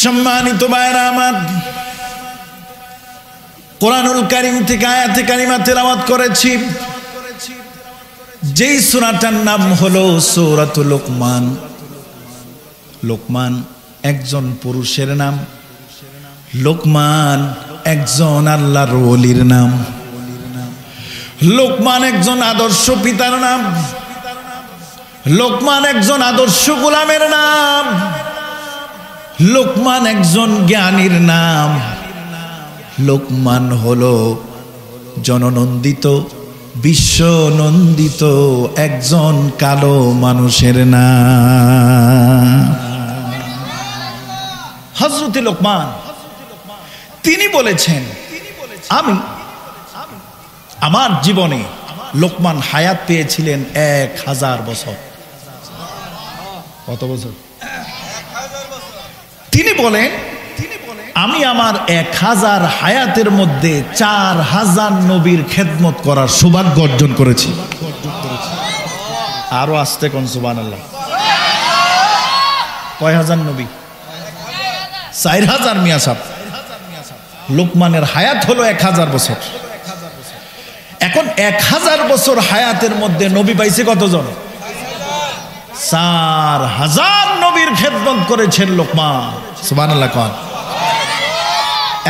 সম্মানিত ভাইরা আমার, কোরআনুল কারীম থেকে আয়াতে কারিমা তেলাওয়াত করেছি। যেই সূরাটার নাম হলো সূরাতুল লোকমান। লোকমান একজন পুরুষের নাম, লোকমান একজন আল্লাহর ওলির নাম, লোকমান একজন আদর্শ পিতার নাম, লোকমান একজন আদর্শ গোলামের নাম, লোকমান একজন জ্ঞানীর নাম। লোকমান হলো জননন্দিত, বিশ্বনন্দিত একজন কালো মানুষের নাম, হযরতে লোকমান। তিনি বলেছেন, আমি আমার জীবনে লোকমান হায়াত পেয়েছিলেন 1000 বছর। কত বছর? তিনি বলেন, আমি আমার 1000 হায়াতের মধ্যে 4000 নবীর খেদমত করার সৌভাগ্য অর্জন করেছি। আরো আসতে কোন সুবহানাল্লাহ। কয় হাজার নবী? 4000 মিয়া সাহেব। লোকমানের হায়াত হলো 1000 বছর। এখন 1000 বছর হায়াতের মধ্যে নবী পাইছে কতজন? 4000 নবীর খেদমত করেছেন লোকমান। সুবহানাল্লাহ কোন।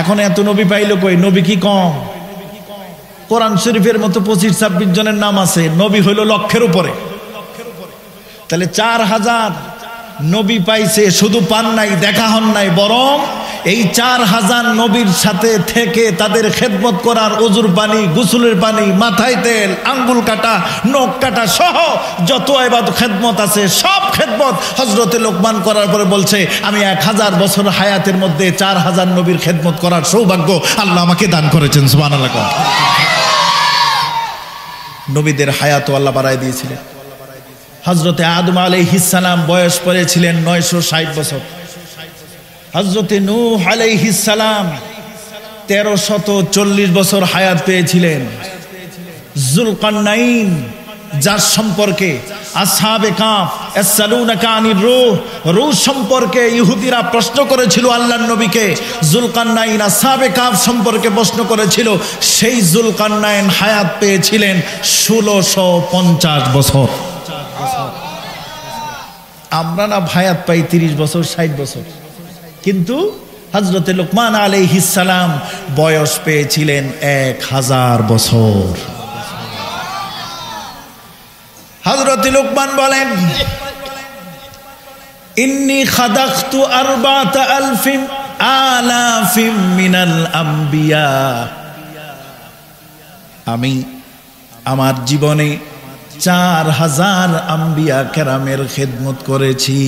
এখন এত নবী পাইল কই? নবী কি কম? কোরআন শরীফের মতো 25-26 জনের নাম আছে, নবী হইল লক্ষের উপরে। তাহলে 4000 নবী পাইছে, শুধু পান নাই, দেখা হন নাই, বরং এই 4000 নবীর সাথে থেকে তাদের খেদমত করার ওযুর পানি, গোসলের পানি, মাথায় তেল, আঙ্গুল কাটা, নখ কাটা সহ যত ইবাদত খেদমত আছে সব খেদমত হযরতে লোকমান করার পরে বলছে, আমি 1000 বছর হায়াতের মধ্যে 4000 নবীর খেদমত করার সৌভাগ্য আল্লাহ আমাকে দান করেছেন। সুবহানাল্লাহ। নবীদের হায়াতও আল্লাহ বাড়ায় দিয়েছিলেন। হযরতে আদম আলাইহিস সালাম বয়স পড়েছিলেন 960 বছর। হযরতে নূহ আলাইহিস সালাম 1340 বছর হায়াত পেয়েছিলেন। যুলকারনাইন, যার সম্পর্কে আসহাবে কাফ ইয়াসালুনাকা আনির রূহ, রূহ সম্পর্কে ইহুদিরা প্রশ্ন করেছিল আল্লাহর নবীকে, যুলকারনাইন আসহাবে কাফ সম্পর্কে প্রশ্ন করেছিল, সেই যুলকারনাইন হায়াত পেয়েছিলেন 1650 বছর। আমরা না হায়াত পাই 30 বছর, 60 বছর, কিন্তু হযরতে লোকমান আলাইহিস সালাম বয়স পেয়েছিলেন 1000 বছর। হযরতে লোকমান বলেন, ইন্নী খাদাকতু 4000 আলাফিম মিনাল আম্বিয়া। আমি আমার জীবনে 4000 আম্বিয়া কেরামের খেদমত করেছি।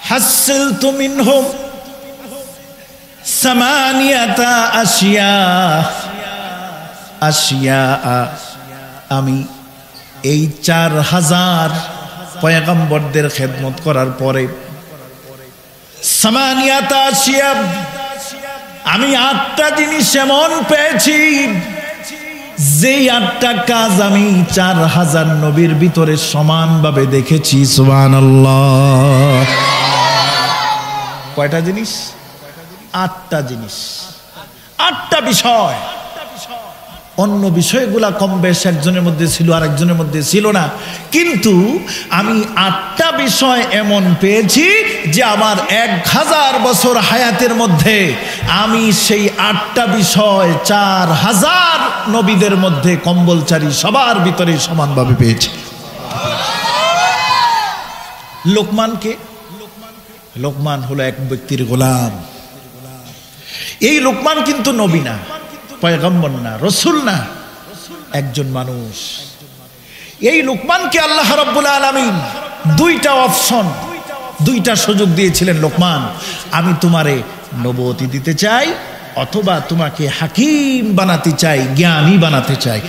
হাসিলতু মিনহুম সামানিয়াতা আশিয়া। আমি এই 4000 পয়গম্বরদের খেদমত করার পরে সামানিয়াতা আশিয়া, আমি 8টা জিনিস এমন পেয়েছি যেই 8টা কাজ আমি 4000 নবীর ভিতরে সমানভাবে দেখেছি। সুবহানাল্লাহ। কয়টা জিনিস? 8টা জিনিস, 8টা বিষয়। অন্য বিষয়গুলা কম বেশ একজনের মধ্যে ছিল আর একজনের মধ্যে ছিল না, কিন্তু আমি 8টা বিষয় এমন পেয়েছি যে আমার 1000 বছর হায়াতের মধ্যে আমি সেই 8টা বিষয় 4000 নবীদের মধ্যে কম্বলচারী সবার ভিতরে সমানভাবে পেয়েছি। লোকমানকে, লোকমান হলো এক ব্যক্তির গোলাম। এই লোকমান কিন্তু নবী না, পয়গম্বর না, রসুল না, একজন মানুষ। এই লোকমানকে আল্লাহ রাব্বুল আলামিন 2টা অপশন, 2টা সুযোগ দিয়েছিলেন। লোকমান, আমি তোমারে নবুয়তি দিতে চাই, অথবা তোমাকে হাকিম বানাতে চাই, জ্ঞানী বানাতে চাই,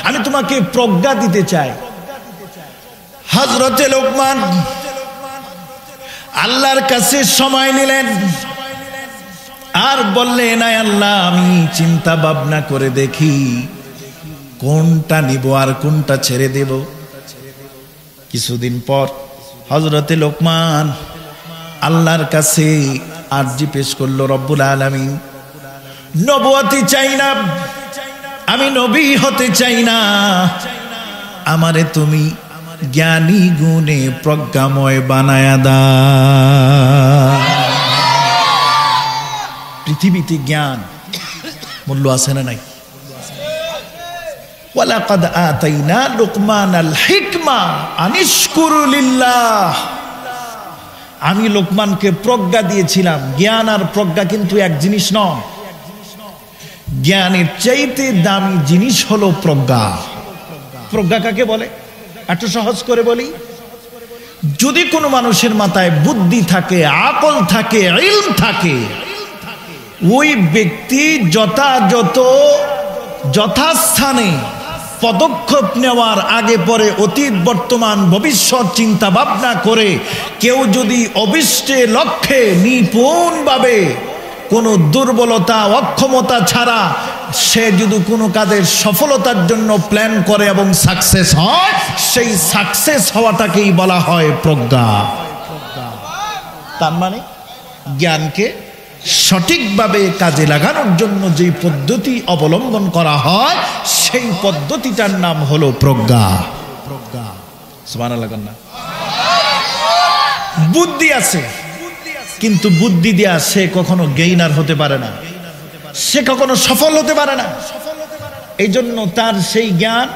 আমি তোমাকে প্রজ্ঞা দিতে চাই। হযরতে লোকমান আল্লাহর কাছে সময় নিলেন আর বললেন, আয় আল্লাহ, আমি চিন্তা ভাবনা করে দেখি কোনটা নিব আর কোনটা ছেড়ে দেব। কিছুদিন পর হযরতে লোকমান আল্লাহর কাছে আরজি পেশ করলো, রব্বুল আলামিন, নবুয়তি চাই না, আমি নবী হতে চাই না, আমারে তুমি জ্ঞানী গুণে প্রজ্ঞাময় বানায়া দাও। পৃথিবীতে জ্ঞান মূল্য আছে না নাই? ওয়ালাকাদ আতাইনা লুকমানাল হিকমা আনিশকুর লিল্লাহ। আমি লোকমানকে প্রজ্ঞা দিয়েছিলাম। জ্ঞান আর প্রজ্ঞা কিন্তু এক জিনিস নয়। জ্ঞানের চাইতে দামি জিনিস হলো প্রজ্ঞা। প্রজ্ঞা কাকে বলে? একটু সহজ করে বলি, যদি কোনো মানুষের মাথায় বুদ্ধি থাকে, আকল থাকে, ইলম থাকে, ওই ব্যক্তি যথাস্থানে পদক্ষেপ নেওয়ার আগে পরে অতীত বর্তমান ভবিষ্যৎ চিন্তা ভাবনা করে কেউ যদি অভিষ্টে লক্ষ্যে নিপুণভাবে কোনো দুর্বলতা অক্ষমতা ছাড়া সে যদি কোনো কাজের সফলতার জন্য প্ল্যান করে এবং সাকসেস হয়, সেই সাকসেস হওয়াটাকেই বলা হয় প্রজ্ঞা। তার মানে জ্ঞানকে সঠিকভাবে কাজে লাগানোর জন্য যে পদ্ধতি অবলম্বন করা হয় সেই পদ্ধতিটার নাম হলো প্রজ্ঞা। সুবহানাল্লাহ। বুদ্ধি আছে, কিন্তু বুদ্ধি দিয়া সে কখনো গেইনার হতে পারে না, সে কখনো সফল হতে পারে না। এই জন্য তার সেই জ্ঞান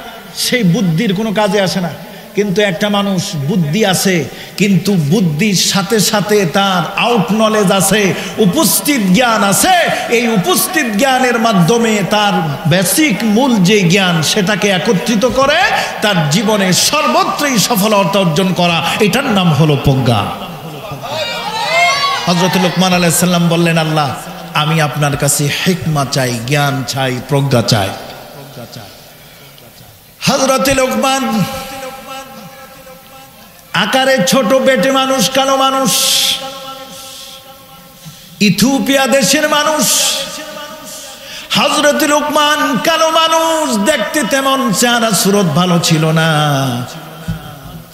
সেই বুদ্ধির কোনো কাজে আসে না। কিন্তু একটা মানুষ বুদ্ধি আছে, কিন্তু বুদ্ধির সাথে সাথে তার আউট নলেজ আছে, উপস্থিত জ্ঞান আছে। এই উপস্থিত জ্ঞানের মাধ্যমে তার বেসিক মূল যে জ্ঞান সেটাকে একত্রিত করে তার জীবনে সর্বত্রই সফলতা অর্জন করা, এটার নাম হলো প্রজ্ঞা। হযরত লোকমান আলাইহিস সালাম বললেন, আল্লাহ, আমি আপনার কাছে হিকমা চাই, জ্ঞান চাই, প্রজ্ঞা চাই। হযরত লোকমান আকারে ছোট, বেটে মানুষ, কালো মানুষ, ইথিওপিয়া দেশের মানুষ। হযরত লোকমান কালো মানুষ, দেখতে তেমন চেহারা সুরত ভালো ছিল না,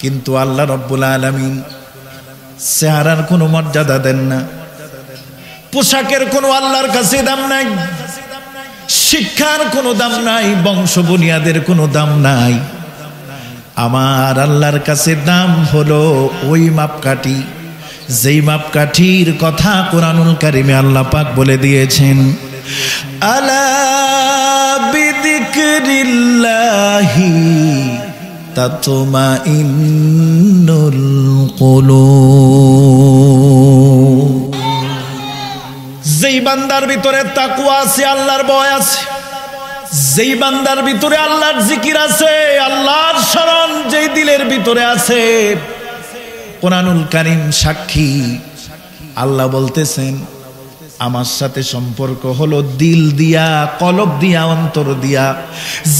কিন্তু আল্লাহ রাব্বুল আলামিন চেহারার কোনো মর্যাদা দেন না, পোশাকের কোনো আল্লাহর কাছে দাম নাই, শিক্ষার কোনো দাম নাই, বংশ বুনিয়াদের কোনো দাম নাই। আমার আল্লাহর কাছে দাম হলো ওই মাপকাঠি, যেই মাপকাঠির কথা কোরআনুল কারিমে আল্লাহ পাক বলে দিয়েছেন, আলা বিযিকরিল্লাহি তাতমাইন্নুল কুলুব। যেই বান্দার ভিতরে তাকওয়া আছে, আল্লাহর ভয় আছে, যেই বান্দার ভিতরে আল্লাহর জিকির আছে, আল্লাহর শরণ যেই দিলের ভিতরে আছে, কোরআনুল কারীম সাক্ষী। আল্লাহ বলতেছেন, আমার সাথে সম্পর্ক হলো দিল দিয়া, কলব দিয়া, অন্তর দিয়া।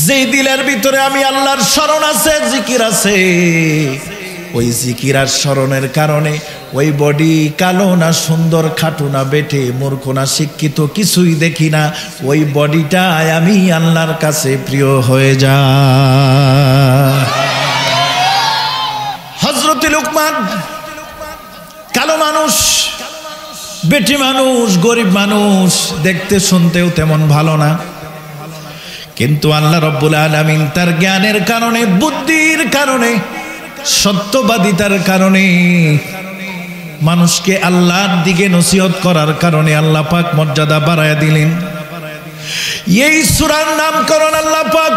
যেই দিলের ভিতরে আমি আল্লাহর শরণ আছে, জিকির আছে, ওই জিকির আর শরণের কারণে ওই বডি কালো না সুন্দর, খাটো না বেটে, মূর্খ না শিক্ষিত, কিছুই দেখি না, ওই বডিটা আমি আল্লাহর কাছে প্রিয় হয়ে যায়। হযরত লোকমান কালো মানুষ, বেটি মানুষ, গরিব মানুষ, দেখতে শুনতেও তেমন ভালো না, কিন্তু আল্লাহ রাব্বুল আলামিন তার জ্ঞানের কারণে, বুদ্ধির কারণে, সত্যবাদিতার কারণে, মানুষকে আল্লাহর দিকে নসিহত করার কারণে আল্লাহ পাক মর্যাদা বাড়ায়া দিলেন। এই সূরার নামকরণ আল্লাহ পাক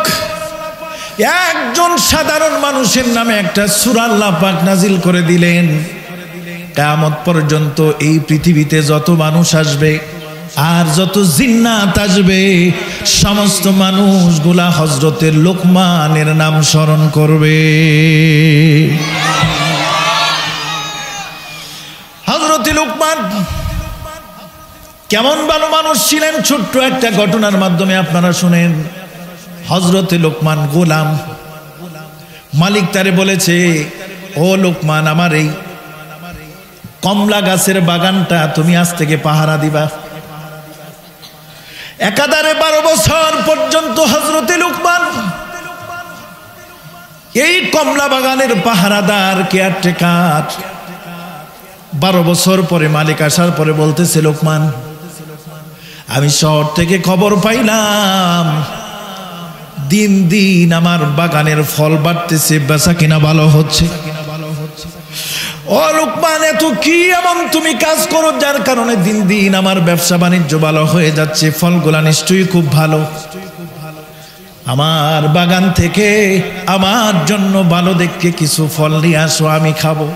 একজন সাধারণ মানুষের নামে একটা সূরা আল্লাহ পাক নাজিল করে দিলেন। কিয়ামত পর্যন্ত এই পৃথিবীতে যত মানুষ আসবে আর যত জিন্নাত আসবে, সমস্ত মানুষগুলা হযরতে লোকমানের নাম স্মরণ করবে। হযরতে লোকমান কেমন ভালো মানুষ ছিলেন, ছোট্ট একটা ঘটনার মাধ্যমে আপনারা শুনেন। হযরতে লোকমান গোলাম, মালিক তারে বলেছে, ও লোকমান, আমার এই কমলা গাছের বাগানটা তুমি আজ থেকে পাহারা দিবা। একাধারে 12 বছর পর্যন্ত হযরতে লোকমান এই কমলা বাগানের পাহারাদার কেয়ারটেকার 12 বছর পরে মালিক আসার পরে বলতেছে, লোকমান, আমি শহর থেকে খবর পাইলাম দিন দিন আমার বাগানের ফল বাড়তেছে, বেচা কিনা ভালো হচ্ছে। ও লোকমান, এত কি এমন তুমি কাজ করো যার কারণে দিন দিন আমার ব্যবসা বাণিজ্য ভালো হয়ে যাচ্ছে? ফলগুলা নিশ্চয়ই খুব ভালো। আমার বাগান থেকে আমার জন্য ভালো দেখে কিছু ফল নিয়ে আসো, আমি খাবো।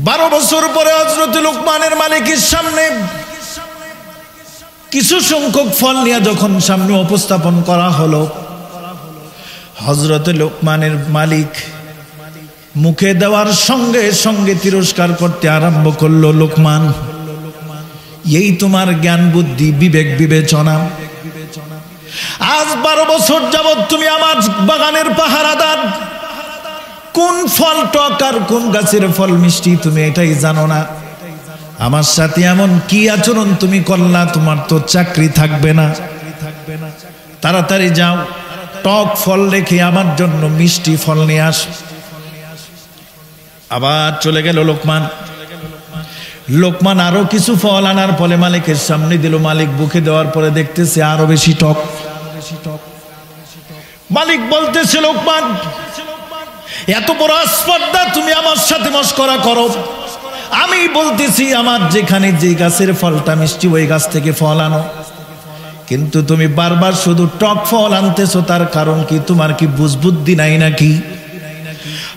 12 বছর পরে হযরত লোকমানের মালিকের সামনে কিছু সংখ্যক ফল নিয়ে যখন সামনে উপস্থাপন করা হলো, হযরত লোকমানের মালিক মুখে দেওয়ার সঙ্গে সঙ্গে তিরস্কার করতে আরম্ভ করলো, লোকমান, এই তোমার জ্ঞান বুদ্ধি বিবেক বিবেচনা? আজ 12 বছর যাবৎ তুমি আমার বাগানের পাহারাদার, কোন ফল টক আর কোন গাছের ফল মিষ্টি তুমি এটাই জানো না? আমার সাথে এমন কি আচরণ তুমি করলা? তোমার তো চাকরি থাকবে না। তাড়াতাড়ি যাও, টক ফল রেখে আমার জন্য মিষ্টি ফল নিয়ে আস। আবার চলে গেল লোকমান। লোকমান আরো কিছু ফল আনার ফলে মালিকের সামনে দিল। মালিক বুকে দেওয়ার পরে দেখতেছে আরো বেশি টক। মালিক বলতেছে, লোকমান, এত বড় স্পর্ধা, তুমি আমার সাথে মশকরা করো? আমি বলতেছি আমার যেখানে যে গাছের ফলটা মিষ্টি ওই গাছ থেকে ফল আনো, কিন্তু তুমি বারবার শুধু টক ফল আনতেছো, তার কারণ কি? তোমার কি বুঝবুদ্ধি নাই নাকি?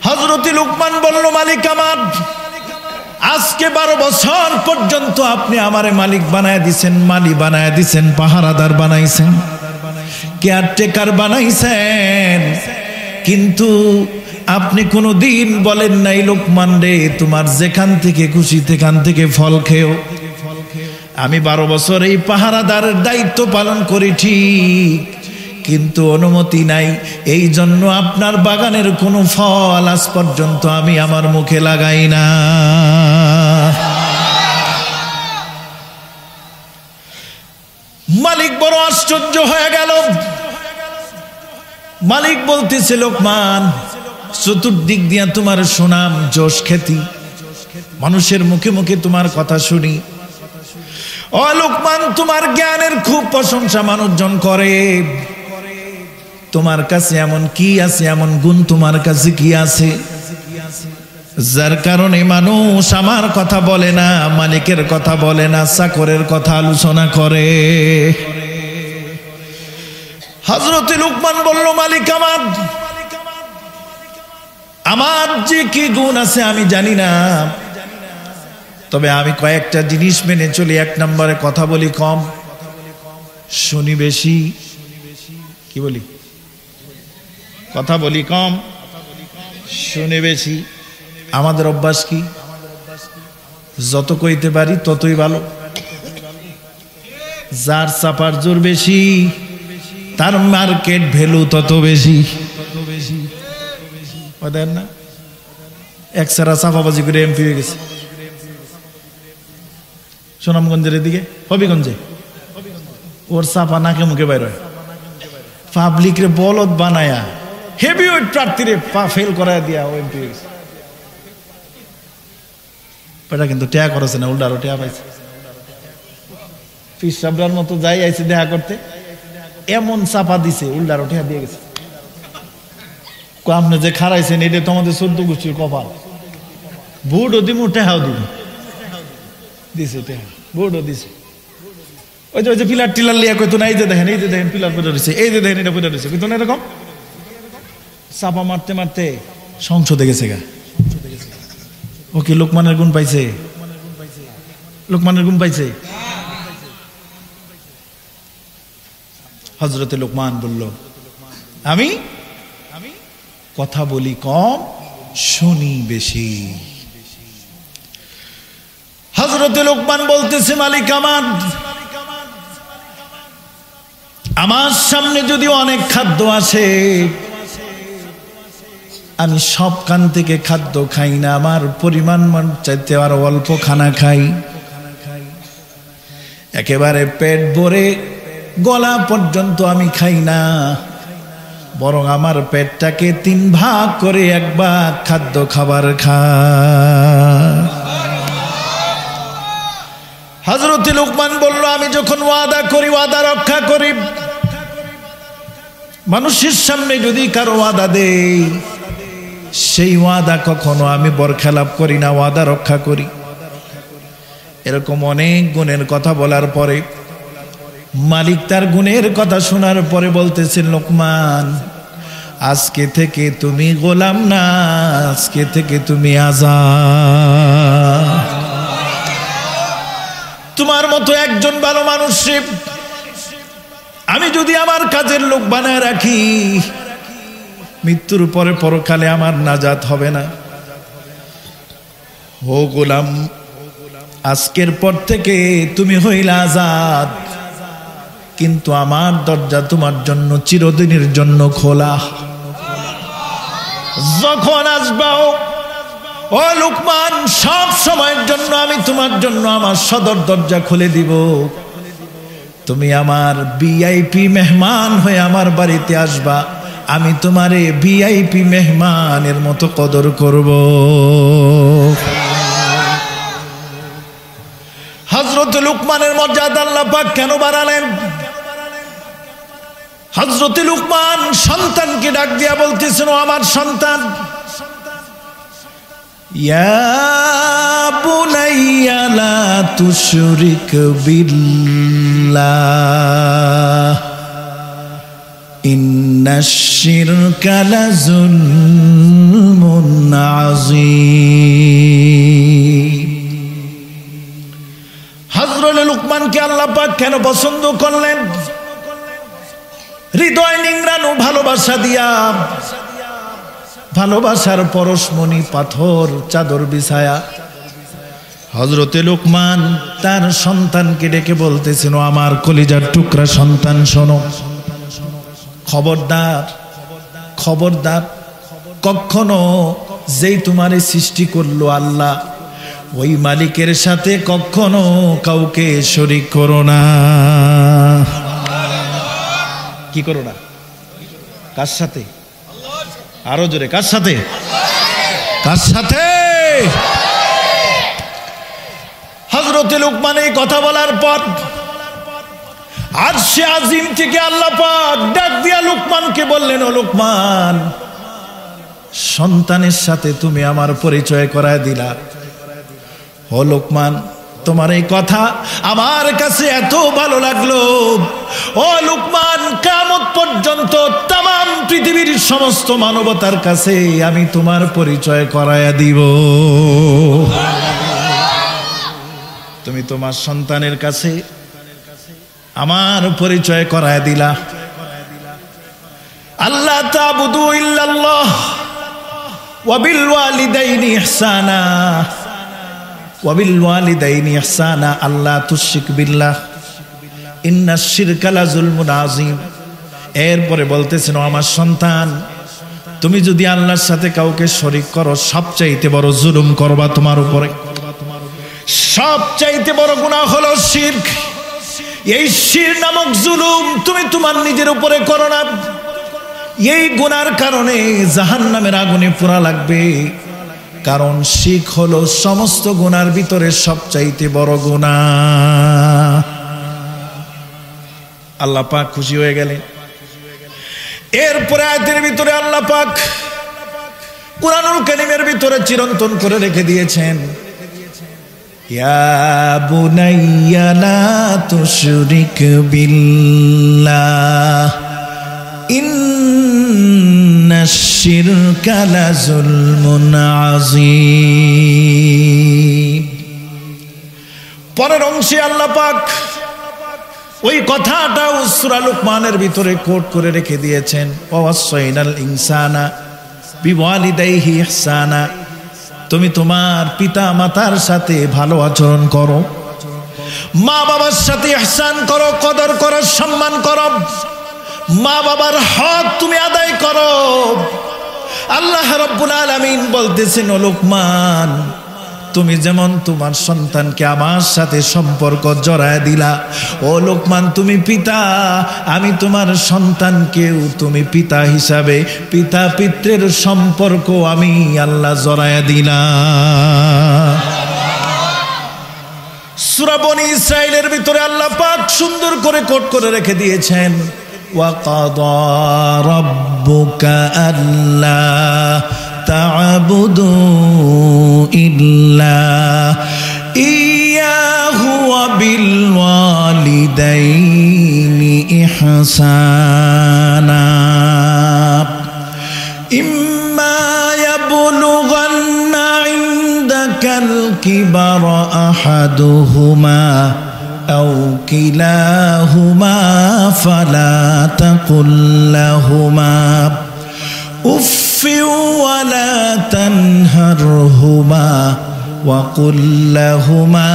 হযরত লোকমান বলল, মালিক আমার, আজকে 12 বছর পর্যন্ত আপনি আমারে মালিক বানায় দিছেন, মালি বানায় দিছেন, পাহারাদার বানাইছেন, কেয়ারটেকার বানাইছেন, কিন্তু আপনি কোনো দিন বলেন নাই, লোকমান রে, তোমার যেখান থেকে খুশি সেখান থেকে ফল খেও। আমি 12 বছর এই পাহারাদারের দায়িত্ব পালন করি ঠিক, কিন্তু অনুমতি নাই, এই জন্য আপনার বাগানের কোনো ফল আজ পর্যন্ত আমি আমার মুখে লাগাই না। মালিক বড় আশ্চর্য হয়ে গেল। মালিক বলতেছে, লোকমান, চতুর্দিক দিয়া তোমার সুনাম, যশ খ্যাতি, মানুষের মুখে মুখে তোমার কথা শুনি। ও লোকমান, তোমার জ্ঞানের খুব প্রশংসা মানুষজন করে। তোমার কাছে এমন কি আছে, এমন গুণ তোমার কাছে কি আছে যার কারণে মানুষ আমার কথা বলে না, মালিকের কথা বলে না, চাকরের কথা আলোচনা করে? হযরত লোকমান বলল, মালিক আমার যে কি গুণ আছে আমি জানি না, তবে আমি কয়েকটা জিনিস মেনে চলি। 1 নম্বরে কথা বলি কম, শুনি বেশি। কি বলি? কথা বলি কম, শুনে বেশি। আমাদের অভ্যাস কি? যত কইতে পারি ততই ভালো। যার চাপার জোর বেশি তার মার্কেট ভ্যালু তত বেশি। দেন না, একসারা চাপাবাজি করে এমপি হয়ে গেছে সুনামগঞ্জের দিকে, হবিগঞ্জে। ওর চাপা নাকে মুখে বাইর হয়, পাবলিক রে বলদ বানায়া হেভিওয়েট প্রার্থীরে ফেল করায় দিয়া ও এমপি হয়ে গেছে। এটা কিন্তু টেয়া করেছে না, উল্টা আরো টেয়া পাইছে। পিস সাবরার মতো যাই আইছে দেখা করতে, এমন চাপা দিছে, উল্টা আরো টেয়া দিয়ে গেছে। আপনি যে খারাইছেন এটা তোমাদের 14 গোষ্ঠীর কপাল। বুটও দিমু, টেহাও দিব, দিছে টেহা, বুটও দিছে। ওই যে পিলার টিলার লিয়া কইতো না, এই যে দেখেন, এই যে দেখেন পিলার পড়ে রয়েছে, এই যে দেখেন এটা পড়ে রয়েছে, কইতো না এরকম? চাপা মারতে মারতে সংসদে গেছে গা। ও কি লোকমানের গুণ পাইছে? লোকমানের গুণ পাইছে। হযরতে লোকমান বলল, আমি কথা বলি কম, শুনি বেশি। হযরতে লোকমান বলতেছে, মালিক আমার সামনে যদি অনেক খাদ্য আসে, আমি সব কান থেকে খাদ্য খাই না, আমার পরিমাণ চাইতে আরো অল্প খানা খাই। একেবারে পেট ভরে গলা পর্যন্ত আমি খাই না, বরং আমার পেটটাকে 3 ভাগ করে 1 ভাগ খাদ্য খাবার খা। হযরত লুকমান বলল, আমি যখন ওয়াদা করি ওয়াদা রক্ষা করি। মানুষের সামনে যদি কারো ওয়াদা দেই সেই ওয়াদা কখনো আমি বরখেলাপ করি না, ওয়াদা রক্ষা করি। এরকম অনেক গুণের কথা বলার পরে মালিক তার গুণের কথা শোনার পরে বলতেছেন, লোকমান আজকে থেকে তুমি গোলাম না, আজকে থেকে তুমি আজাদ। তোমার মতো একজন ভালো মানুষ আমি যদি আমার কাজের লোক বানায় রাখি, মৃত্যুর পরে পরকালে আমার নাজাত হবে না। ও গোলাম, আজকের পর থেকে তুমি হইলা আজাদ, কিন্তু আমার দরজা তোমার জন্য চিরদিনের জন্য খোলা। যখন আসবাও ও লুকমান, সব সময়ের জন্য আমি তোমার জন্য আমার সদর দরজা খুলে দিব। তুমি আমার ভিআইপি মেহমান হয়ে আমার বাড়িতে আসবা, আমি তোমারে ভিআইপি মেহমানের মতো কদর করব। হযরত লুকমানের মর্যাদা আল্লাহ পাক কেন বাড়ালেন? হযরত লুকমান সন্তানকে ডাক দিয়া বলতেছেন, ও আমার সন্তান, ইয়া বুনাইয়া লা তুশরিক বিল্লাহ ইন্নাশ শিরকা লাযুলমুন আযীম। হযরত লুকমানকে আল্লাহ পাক কেন পছন্দ করলেন? হৃদয় নিংড়ানো ভালোবাসা দিয়া, ভালোবাসার পরশমণি পাথর চাদর বিছায়া হযরতে লুকমান তার সন্তানকে ডেকে বলতেছেন, আমার কলিজার টুকরা সন্তান শোনো, খবরদার খবরদার, কখনো যেই তোমারে সৃষ্টি করলো আল্লাহ, ওই মালিকের সাথে কখনো কাউকে শরীক করো না। কি করো না? কার সাথে? আরো জোরে, কার সাথে? কার সাথে? হযরত লুকমান এই কথা বলার পর আরশে আজিম থেকে আল্লাহ পাক ডাক দিয়া লুকমানকে বললেন, ও লুকমান, সন্তানের সাথে তুমি আমার পরিচয় করায় দিলা। ও লুকমান, তোমার এই কথা আমার কাছে এত ভালো লাগলো। ও লুকমান, কিয়ামত পর্যন্ত তামাম পৃথিবীর সমস্ত মানবতার কাছে আমি তোমার পরিচয় করায়া দিব। তুমি তোমার সন্তানের কাছে আমার পরিচয় করায়া দিলা। আল্লাহ তা'বুদু ইল্লাল্লাহ ওয়া বিল ওয়ালিদাইনি ইহসানা ওয়াবিলওয়ালিদাইনি ইহসানা আল্লা তুশরিক বিল্লাহ ইন্নাশ শিরকা লাযুলমুন আযীম। এরপরে বলতেছেন, ও আমার সন্তান, তুমি যদি আল্লাহর সাথে কাউকে শরীক করো, সবচাইতে বড় জুলুম করবা তোমার উপরে। সবচাইতে বড় গুনাহ হলো শিরক। এই শিরক নামক জুলুম তুমি তোমার নিজের উপরে করো না। এই গুনার কারণে জাহান্নামের আগুনে পোড়া লাগবে। কারণ শিরক হলো সমস্ত গুনার ভিতরে সবচাইতে বড় গুনাহ। আল্লাহ পাক খুশি হয়ে গেলেন। এরপরে আয়াতের ভিতরে আল্লাহ পাক কুরআনুল কারীমের ভিতরে চিরন্তন করে রেখে দিয়েছেন, ইয়া বুনাইয়া লা তুশরিক বিল্লাহ ইন্নাশ শিরকা লাযুলমুন আযীম। পরের অংশে আল্লাহ পাক ওই কথাটাও সূরা লুকমানের ভিতরে কোট করে রেখে দিয়েছেন, ওয়াসাইনাল ইনসানা বিওয়ালিদাইহি ইহসানা। তুমি তোমার পিতা মাতার সাথে ভালো আচরণ করো, মা বাবার সাথে ইহসান করো, কদর করো, সম্মান করো, মা বাবার হক তুমি আদায় করো। আল্লাহ রাব্বুল আলামিন বলতেছেন, ও লুকমান, তুমি যেমন তোমার সন্তানকে আমার সাথে সম্পর্ক জড়ায় দিলা, ও লোকমান তুমি পিতা, আমি তোমার সন্তানকেও তুমি পিতা হিসাবে পিতা পিতৃর সম্পর্ক আমি আল্লাহ জড়ায় দিলাম। সূরা বনী ইসরাইলের ভিতরে আল্লাহ পাক সুন্দর করে কোট করে রেখে দিয়েছেন, ওয়াকাদা রাব্বুকা আল্লা তা'বুদু ইল্লা ইয়াহু ওয়া বিল ওয়ালিদাইনি ইহসানা ইম্মা ইয়াবলুগান্না ইনদাকাল কিবারা আহাদুহুমা أو كلاهما فلا تقل لهما أف ولا تنهرهما وقل لهما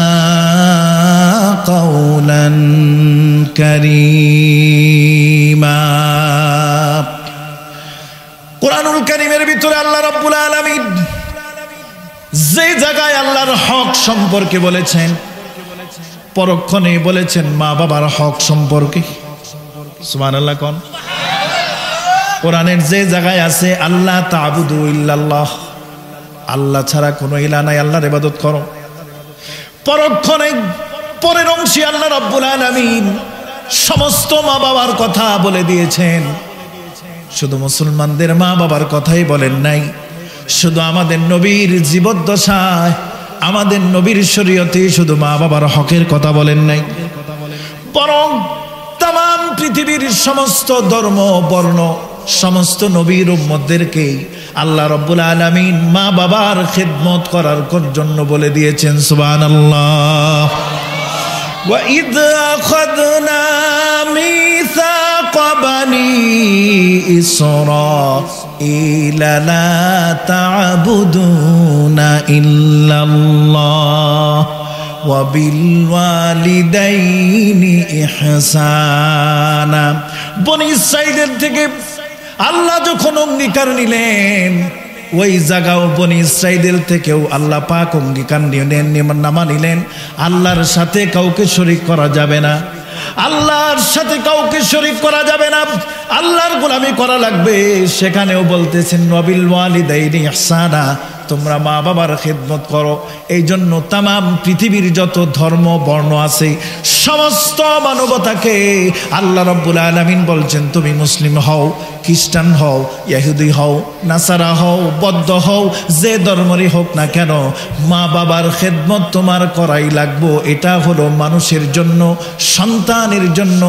قولا كريما। কুরআনুল কারীমের ভিতরে আল্লাহ রাব্বুল আলামিন যে জায়গায় আল্লাহর হক সম্পর্কে বলেছেন, পরক্ষণে বলেছেন মা বাবার হক সম্পর্কে। সুবহানাল্লাহ কোন কোরআনের যে জায়গায় আছে আল্লাহ তা'বুদু ইল্লাল্লাহ, আল্লাহ ছাড়া কোনো ইলাহ নাই, আল্লাহর ইবাদত করো। পরক্ষণে পরের অংশে আল্লাহ রাব্বুল আলামিন সমস্ত মা বাবার কথা বলে দিয়েছেন। শুধু মুসলমানদের মা বাবার কথাই বলেন নাই, শুধু আমাদের নবীর জীবদ্দশায় আমাদের নবীর শরীয়তে শুধু মা বাবার হকের কথা বলেন নাই, বরং তাম পৃথিবীর সমস্ত ধর্ম বর্ণ সমস্ত নবীর উম্মতদেরকে আল্লাহ রাব্বুল আলামিন মা বাবার খিদমত করার জন্য বলে দিয়েছেন। সুবহানাল্লাহ। ওয়া ইয আখাযনা মিসাকা বানি ইসরাঈলা লা তা'বুদুনা ইল্লাল্লাহ ওয়া বিল ওয়ালিদাইনি ইহসানা। বনী ইসরাঈলের থেকে আল্লাহ যখন অঙ্গীকার নিলেন, ওই জায়গাও বনী ইসরাঈল থেকেও আল্লাহ পাক অঙ্গীকার নামা নিলেন, আল্লাহর সাথে কাউকে শরীক করা যাবে না, আল্লাহর সাথে কাউকে শরীক করা যাবে না, আল্লাহর গোলামি করা লাগবে। সেখানেও বলতেছেন ওয়াবিল ওয়ালিদাইনি ইহসানা, তোমরা মা বাবার খিদমত করো। এই জন্য তাম পৃথিবীর যত ধর্ম বর্ণ আছে সমস্ত মানবতাকে আল্লাহ রাব্বুল আলামিন বলছেন তুমি মুসলিম হও, খ্রিস্টান হও, ইহুদি হও, নাসারা হও, বৌদ্ধ হও, যে ধর্মেরই হোক না কেন মা বাবার খিদমত তোমার করাই লাগবো। এটা হলো মানুষের জন্য, সন্তানের জন্য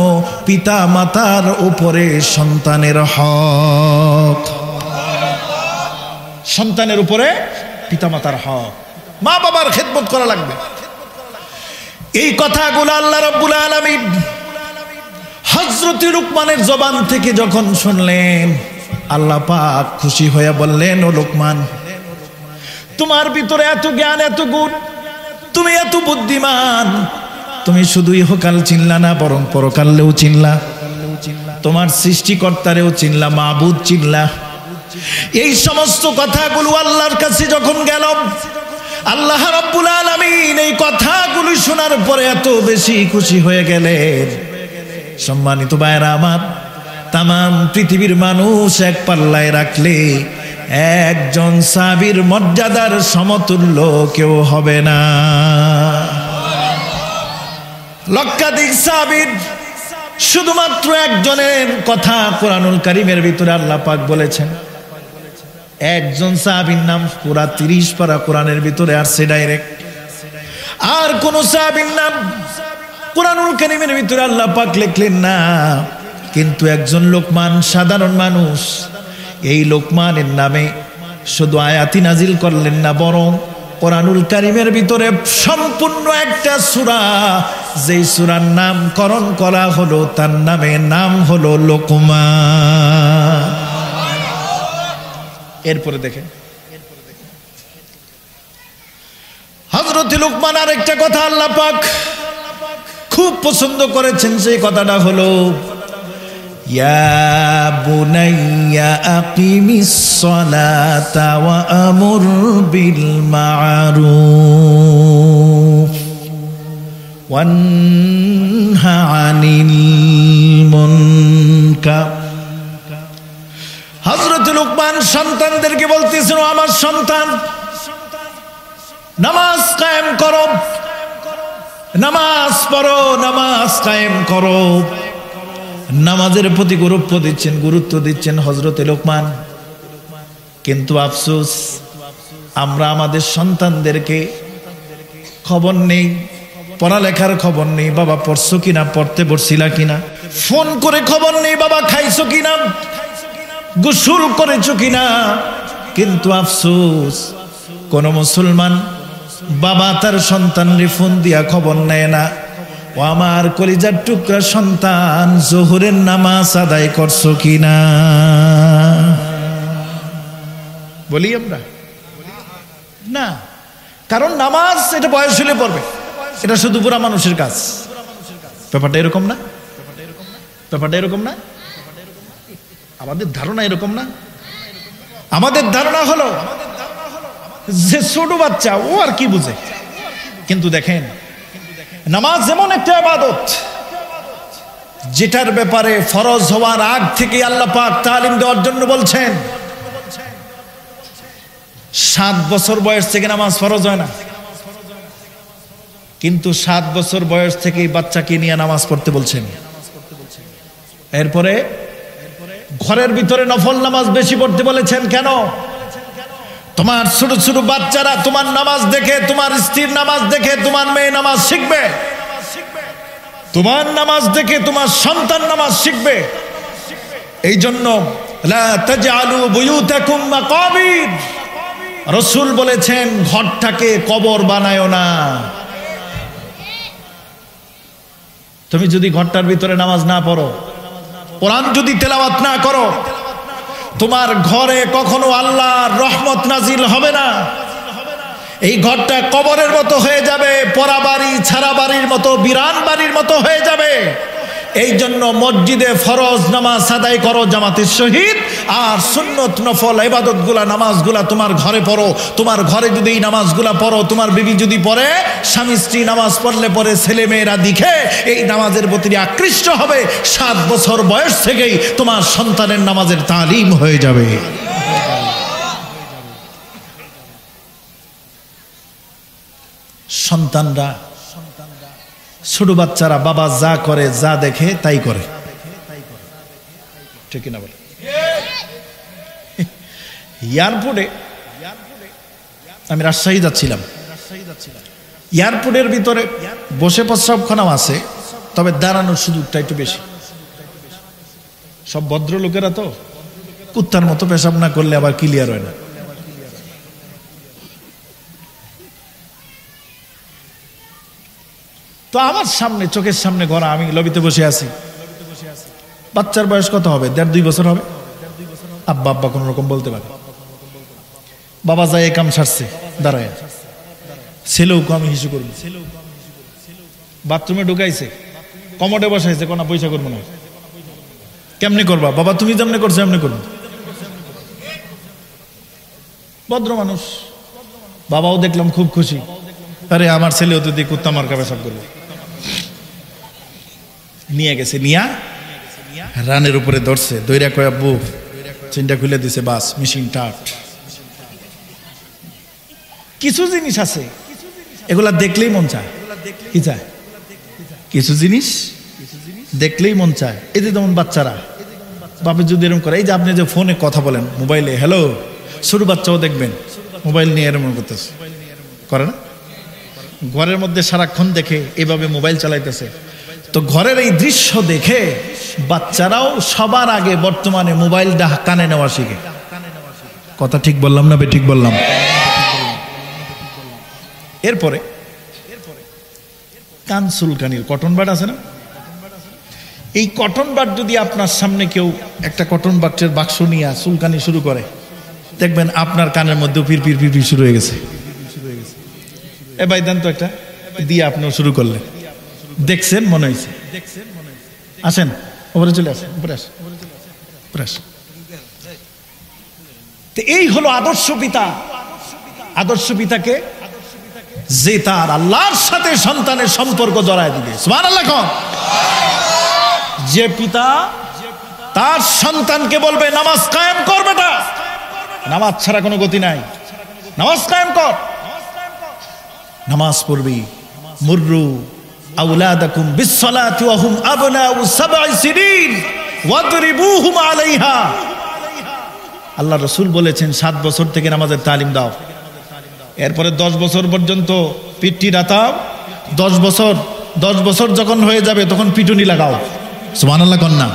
পিতা মাতার উপরে সন্তানের হক, সন্তানের উপরে পিতামাতার হক, মা বাবার খিদমত করা লাগবে। এই কথাগুলো আল্লাহ রাব্বুল আলামিন হযরত লুকমানের জবান থেকে যখন শুনলেন, আল্লাহ পাক খুশি হয়ে বললেন, ও লুকমান, তোমার ভিতরে এত জ্ঞান, এত গুণ, তুমি এত বুদ্ধিমান, তুমি শুধু ইহকাল চিনলা না, বরং পরকালেও চিনলা, তোমার সৃষ্টিকর্তারেও চিনলা, মাবুদ চিনলা। এই সমস্ত কথাগুলো আল্লাহর কাছে যখন গেল, আল্লাহ রাব্বুল আলামিন এই কথাগুলো শোনার পরে এত বেশি খুশি হয়ে গেলেন। সম্মানিত ভাইরা আমার, তাম পৃথিবীর মানুষ এক পাল্লায় রাখলে একজন সাহাবীর মর্যাদার সমতুল্য কেউ হবে না। লক্ষাধিক সাহাবীর শুধুমাত্র একজনের কথা কুরআনুল কারীমের ভিতরে আল্লাহ পাক বলেছেন। একজন সাহাবীর নাম পুরা 30 পারা কোরআনের ভিতরে আসছে ডাইরেক্ট। আর কোন সাহাবীর নাম কুরআনুল কারীমের ভিতরে আল্লাহ পাক লিখলেন না। কিন্তু একজন লোকমান, সাধারণ মানুষ, এই লোকমানের নামে শুধু আয়াতি নাজিল করলেন না, বরং কুরআনুল কারীমের ভিতরে সম্পূর্ণ একটা সূরা, যেই সূরার নামকরণ করা হলো, তার নাম হলো লোকমান। এরপরে দেখেন হযরত লুকমান আরেকটা কথা আল্লাহ পাক খুব পছন্দ করেছেন। সেই কথাটা হলো, ইয়া বুনাইয়া আকিমিস সালাতা ওয়া আমুর বিল মা'রুফ ওয়ানহা আনিল মুনকার। হযরত লুকমান সন্তানদেরকে বলতেছেন, আমার সন্তান, নামাজ কায়েম করো, নামাজ পড়ো, নামাজ কায়েম করো। নামাজের প্রতি গুরুত্ব দিচ্ছেন হযরত লুকমান। কিন্তু আফসোস, আমরা আমাদের সন্তানদেরকে খবর নেই, পড়ালেখার খবর নেই, বাবা পড়ছো কিনা, পড়তে বসছিলা কিনা, ফোন করে খবর নেই বাবা খাইছো কিনা, গোসল করেছো কিনা। কিন্তু আফসোস, কোন মুসলমান বাবা তার সন্তানরে ফোন দিয়া খবর নেয় না, ও আমার কলিজার টুকরা সন্তান, জোহরের নামাজ আদায় করছো কিনা। বলি আমরা না, কারণ নামাজ এটা বয়স হলে পড়বে, এটা শুধু বুড়া মানুষের কাজ। ব্যাপারটা এরকম না, ব্যাপারটা এরকম না। আমাদের ধারণা এরকম না। আমাদের ধারণা হলো যে ছোট বাচ্চা, ও আর কি বুঝে। কিন্তু দেখেন, নামাজ এমন একটা ইবাদত যেটার ব্যাপারে ফরজ হওয়ার আগ থেকে আল্লাহ পাক তালিম দেওয়ার জন্য বলছেন। 7 বছর বয়স থেকে নামাজ ফরজ হয় না, কিন্তু 7 বছর বয়স থেকেই বাচ্চাকে নিয়ে নামাজ পড়তে বলছেন। এরপরে ঘরের ভিতরে নফল নামাজ বেশি পড়তে বলেছেন। কেন? তোমার ছোট ছোট বাচ্চারা তোমার নামাজ দেখে, তোমার স্ত্রীর নামাজ দেখে তোমার মেয়ে নামাজ শিখবে, তোমার নামাজ দেখে তোমার সন্তান নামাজ শিখবে। এই জন্য লা তাজআলু বুয়ুতাকুম মাকাবির, রাসূল বলেছেন ঘরটাকে কবর বানায়ো না। তুমি যদি ঘরটার ভিতরে নামাজ না পড়ো, কোরআন যদি তেলাওয়াত না করো, তোমার ঘরে কখনো আল্লাহর রহমত নাজিল হবে না। এই ঘরটা কবরের মতো হয়ে যাবে, পড়া বাড়ি ছাড়া বাড়ির মতো, বিরান বাড়ির মতো হয়ে যাবে। এই জন্য মসজিদে ফরজ নামাজ আদায় করো জামাতের সহিত, আর সুন্নত নফল ইবাদতগুলা নামাজগুলা তোমার ঘরে পড়ো। তোমার ঘরে যদি এই নামাজগুলা পড়ো, তোমার বিবি যদি পড়ে, স্বামী স্ত্রী নামাজ পড়লে পরে ছেলে মেয়েরা দেখে এই নামাজের প্রতি আকৃষ্ট হবে। 7 বছর বয়স থেকেই তোমার সন্তানের নামাজের তালিম হয়ে যাবে। সন্তানরা, ছোট বাচ্চারা বাবা যা করে, যা দেখে তাই করে, ঠিক না বলে? এয়ারপোর্টে আমি রাজশাহী যাচ্ছিলাম, এয়ারপোর্টের ভিতরে বসে প্রস্রাবখানাও আছে, তবে দাঁড়ানোর সুযোগটা একটু বেশি। সব ভদ্রলোকেরা তো কুত্তার মতো পেশাব না করলে আবার ক্লিয়ার হয় না। তো আমার সামনে, চোখের সামনে ঘোরা, আমি লবিতে বসে আছি। বাচ্চার বয়স কত হবে? 1.5-2 বছর হবে। আব্বা আব্বা কোন রকম বলতে পারে। বাবা যায় এই কাম সারছে, দাঁড়ায়। ছেলেও আমি হিসু করবো, বাথরুমে ঢুকাইছে, কমোডে বসাইছে, কোনা পয়সা করবো না। কেমনি করবা বাবা? তুমি যেমনি করছো এমনি করবো। ভদ্র মানুষ। বাবাও দেখলাম খুব খুশি, আরে আমার ছেলেও তো দিয়ে কুত্তা মার্কা পেশাব করবো। নিয়ে গেছে, নিয়া রানের উপরে ধরছে, দইরা কয়া আব্বু চিন্তা খুলে দিছে, বাস মেশিন টাট। কিছু জিনিস আছে এগুলা দেখলেই মন চায়। কি চায়? কিছু জিনিস দেখলেই মন চায়। এই যে যেমন বাচ্চারা, বাপে যদি এরকম করে, এই যে আপনি যে ফোনে কথা বলেন, মোবাইলে হ্যালো, ছোট বাচ্চাও দেখবেন মোবাইল নিয়ে এরকম করতেছে, করে না? ঘরের মধ্যে সারাক্ষণ দেখে এভাবে মোবাইল চালাইতেছে। তো ঘরের এই দৃশ্য দেখে বাচ্চারাও সবার আগে বর্তমানে মোবাইলটা কানে নেওয়া শিখে। কথা ঠিক বললাম না? ঠিক বললাম। এরপরে কান চুলকানির কটন বাড আছে না? এই কটন বাড যদি আপনার সামনে কেউ একটা কটন বাক্সের বাক্স নিয়ে চুলকানি শুরু করে, দেখবেন আপনার কানের মধ্যে পির পির পির পির শুরু হয়ে গেছে। এ ভাই দেন তো একটা, দিয়ে আপনিও শুরু করলেন। দেখছেন মনে হয়েছে। আসেন উপরে চলে আসেন, উপরে আসেন, উপরে আসেন। তো এই হলো আদর্শ পিতা। আদর্শ পিতাকে যে তার আল্লাহর সাথে সন্তানের সম্পর্ক জড়ায় দিবে। সুবহানাল্লাহ। যে পিতা তার সন্তানকে বলবে নামাজ কায়েম কর বেটা, নামাজ ছাড়া কোনো গতি নাই, নামাজ কায়েম কর, নামাজ পড়বি। মুররু আওলাদাকুম বিসসালাতি ওয়া হুম আবনাউ সাবঈ সিনিন ওয়াদরিবুহুম আলাইহা। আল্লাহ রাসূল বলেছেন 7 বছর থেকে নামাজের তালিম দাও, এরপরে 10 বছর পর্যন্ত পিটি রাতাও, 10 বছর যখন হয়ে যাবে তখন পিটুনি লাগাও। সুবহানাল্লাহ কন্যা।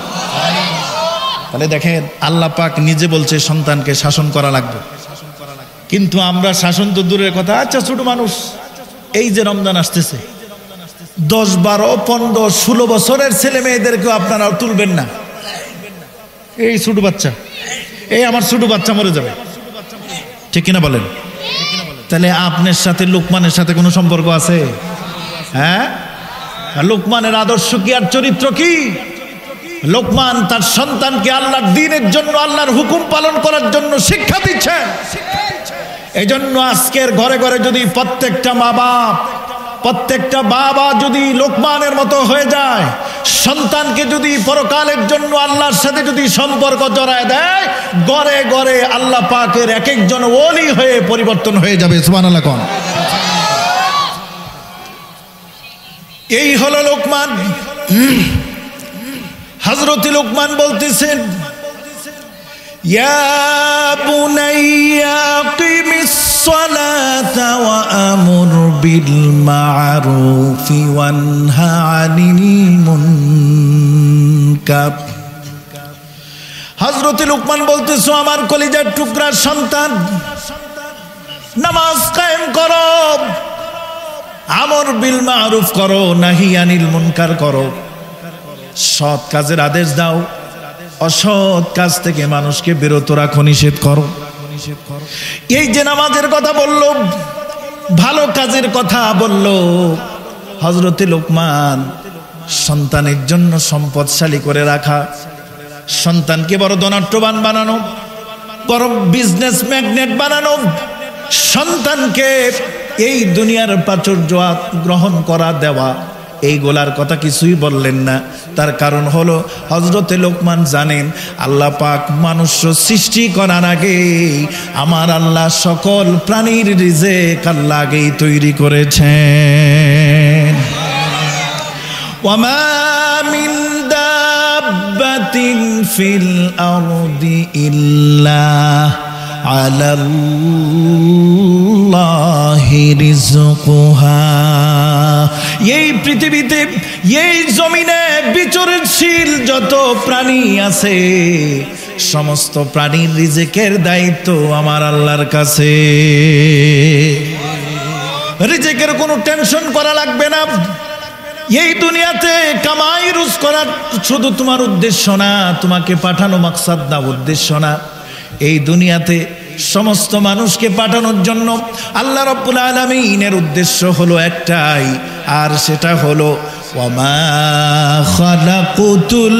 তাহলে দেখেন আল্লাহ পাক নিজে বলছে সন্তানকে শাসন করা লাগবে, কিন্তু আমরা শাসন তো দূরের কথা। আচ্ছা ছোট মানুষ, এই যে রমজান আসতেছে, 10, 12, 15, 16 বছরের ছেলে মেয়েদেরকেও আপনারা তুলবেন না। এই ছোট বাচ্চা, এই আমার ছোট বাচ্চা মরে যাবে, ঠিক কিনা বলেন? তাহলে আপনার সাথে লোকমানের সাথে কোনো সম্পর্ক আছে? হ্যাঁ, লোকমানের আদর্শ কি আর চরিত্র কি? লোকমান তার সন্তানকে আল্লাহর দ্বীনের জন্য, আল্লাহর হুকুম পালন করার জন্য শিক্ষা দিচ্ছেন। এই জন্য আজকের ঘরে ঘরে যদি প্রত্যেকটা বাবা যদি লোকমানের মতো হয়ে যায়, সন্তানকে যদি পরকালের জন্য আল্লাহর সাথে যদি সম্পর্ক জড়ায় দেয়, ঘরে ঘরে আল্লাহ পাকের এক একজন ওলি হয়ে পরিবর্তন হয়ে যাবে। সুবহানাল্লাহ। এই হলো লোকমান। হযরত লোকমান বলতেছেন, ইয়া বুনাইয়া আকিমিস সালাতা ওয়া আমুর বিল মা'রুফি ওয়ানহা আনিল মুনকার। হযরত লোকমান বলতেছো, আমার কলিজার টুকরার সন্তান, নামাজ কায়েম করো, আমর বিল মা'রুফ করো, নাহি আনিল মুনকার করো, সৎ কাজের আদেশ দাও, অসৎ কাজ থেকে মানুষকে বিরত রাখো, নিষেধ করো। এই যে নামাজের কথা বললো, ভালো কাজের কথা বললো হযরতে লোকমান, সন্তানের জন্য সম্পদশালী করে রাখা, সন্তানকে বড় ধনাঢ্যবান বানানো, বড় বিজনেস ম্যাগনেট বানানো, সন্তানকে এই দুনিয়ার প্রাচুর্য গ্রহণ করা দেওয়া, এইগুলার কথা কিছুই বললেন না। তার কারণ হলো হযরতে লোকমান জানেন আল্লাহ পাক মানুষ সৃষ্টি করার আগে আমার আল্লাহ সকল প্রাণীর রিজিক আল্লাহ আগেই তৈরি করেছেন। ওয়ামা মিন দাব্বাতিন ফিল আরদি ইল্লা আলাল্লাহি রিজকুহা। এই পৃথিবীতে, এই জমিনে বিচরণশীল যত প্রাণী আছে, সমস্ত প্রাণীর রিজিকের দায়িত্ব আমার আল্লাহর কাছে। রিজিকের কোনো টেনশন করা লাগবে না। এই দুনিয়াতে কামাই রোজ করার শুধু তোমার উদ্দেশ্য না, তোমাকে পাঠানো মাকসাদ না, উদ্দেশ্য না। এই দুনিয়াতে সমস্ত মানুষকে পাঠানোর জন্য আল্লাহ রাব্বুল আলামিনের উদ্দেশ্য হলো একটাই, আর সেটা হলো ওয়ামা খালাকুতুল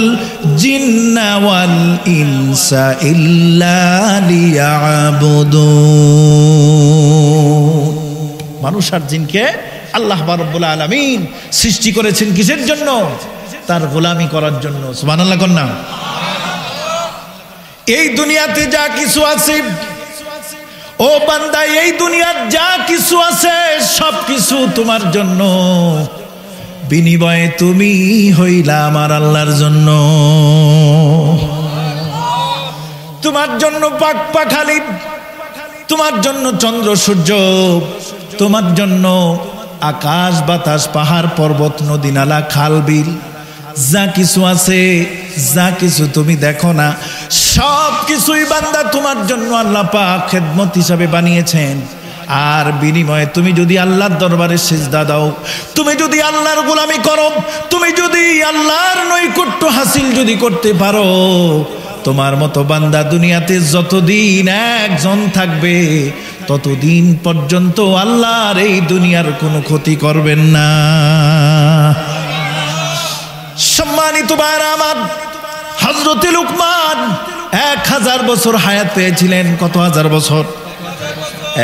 জিন্না ওয়াল ইনসা ইল্লা লিয়াবুদুন। মানুষ আর জিনকে আল্লাহ রাব্বুল আলামিন সৃষ্টি করেছেন কিসের জন্য? তার গোলামি করার জন্য। সুবহানাল্লাহ কন্যা। এই দুনিয়াতে যা কিছু আছে, ও বান্দা, এই দুনিয়ার যা কিছু আছে সব কিছু তোমার জন্য, বিনিময়ে তুমি হইলা আমার আল্লাহর জন্য। তোমার জন্য পাক পাখালি, তোমার জন্য চন্দ্র সূর্য, তোমার জন্য আকাশ বাতাস পাহাড় পর্বত নদী নালা খাল বিল, যা কিছু আছে, যা কিছু তুমি দেখো না, সব কিছুই বান্দা তোমার জন্য আল্লাহ পাক খেদমত হিসাবে বানিয়েছেন। আর বিনিময়ে তুমি যদি আল্লাহর দরবারে সিজদা দাও, তুমি যদি আল্লাহর গোলামি করো, তুমি যদি আল্লাহর নৈকট্য হাসিল যদি করতে পারো, তোমার মতো বান্দা দুনিয়াতে যতদিন একজন থাকবে ততদিন পর্যন্ত আল্লাহর এই দুনিয়ার কোনো ক্ষতি করবেন না। সম্মানিত ভাইরা আমার, হযরতে লোকমান 1000 বছর হায়াত পেয়েছিলেন। কত হাজার বছর?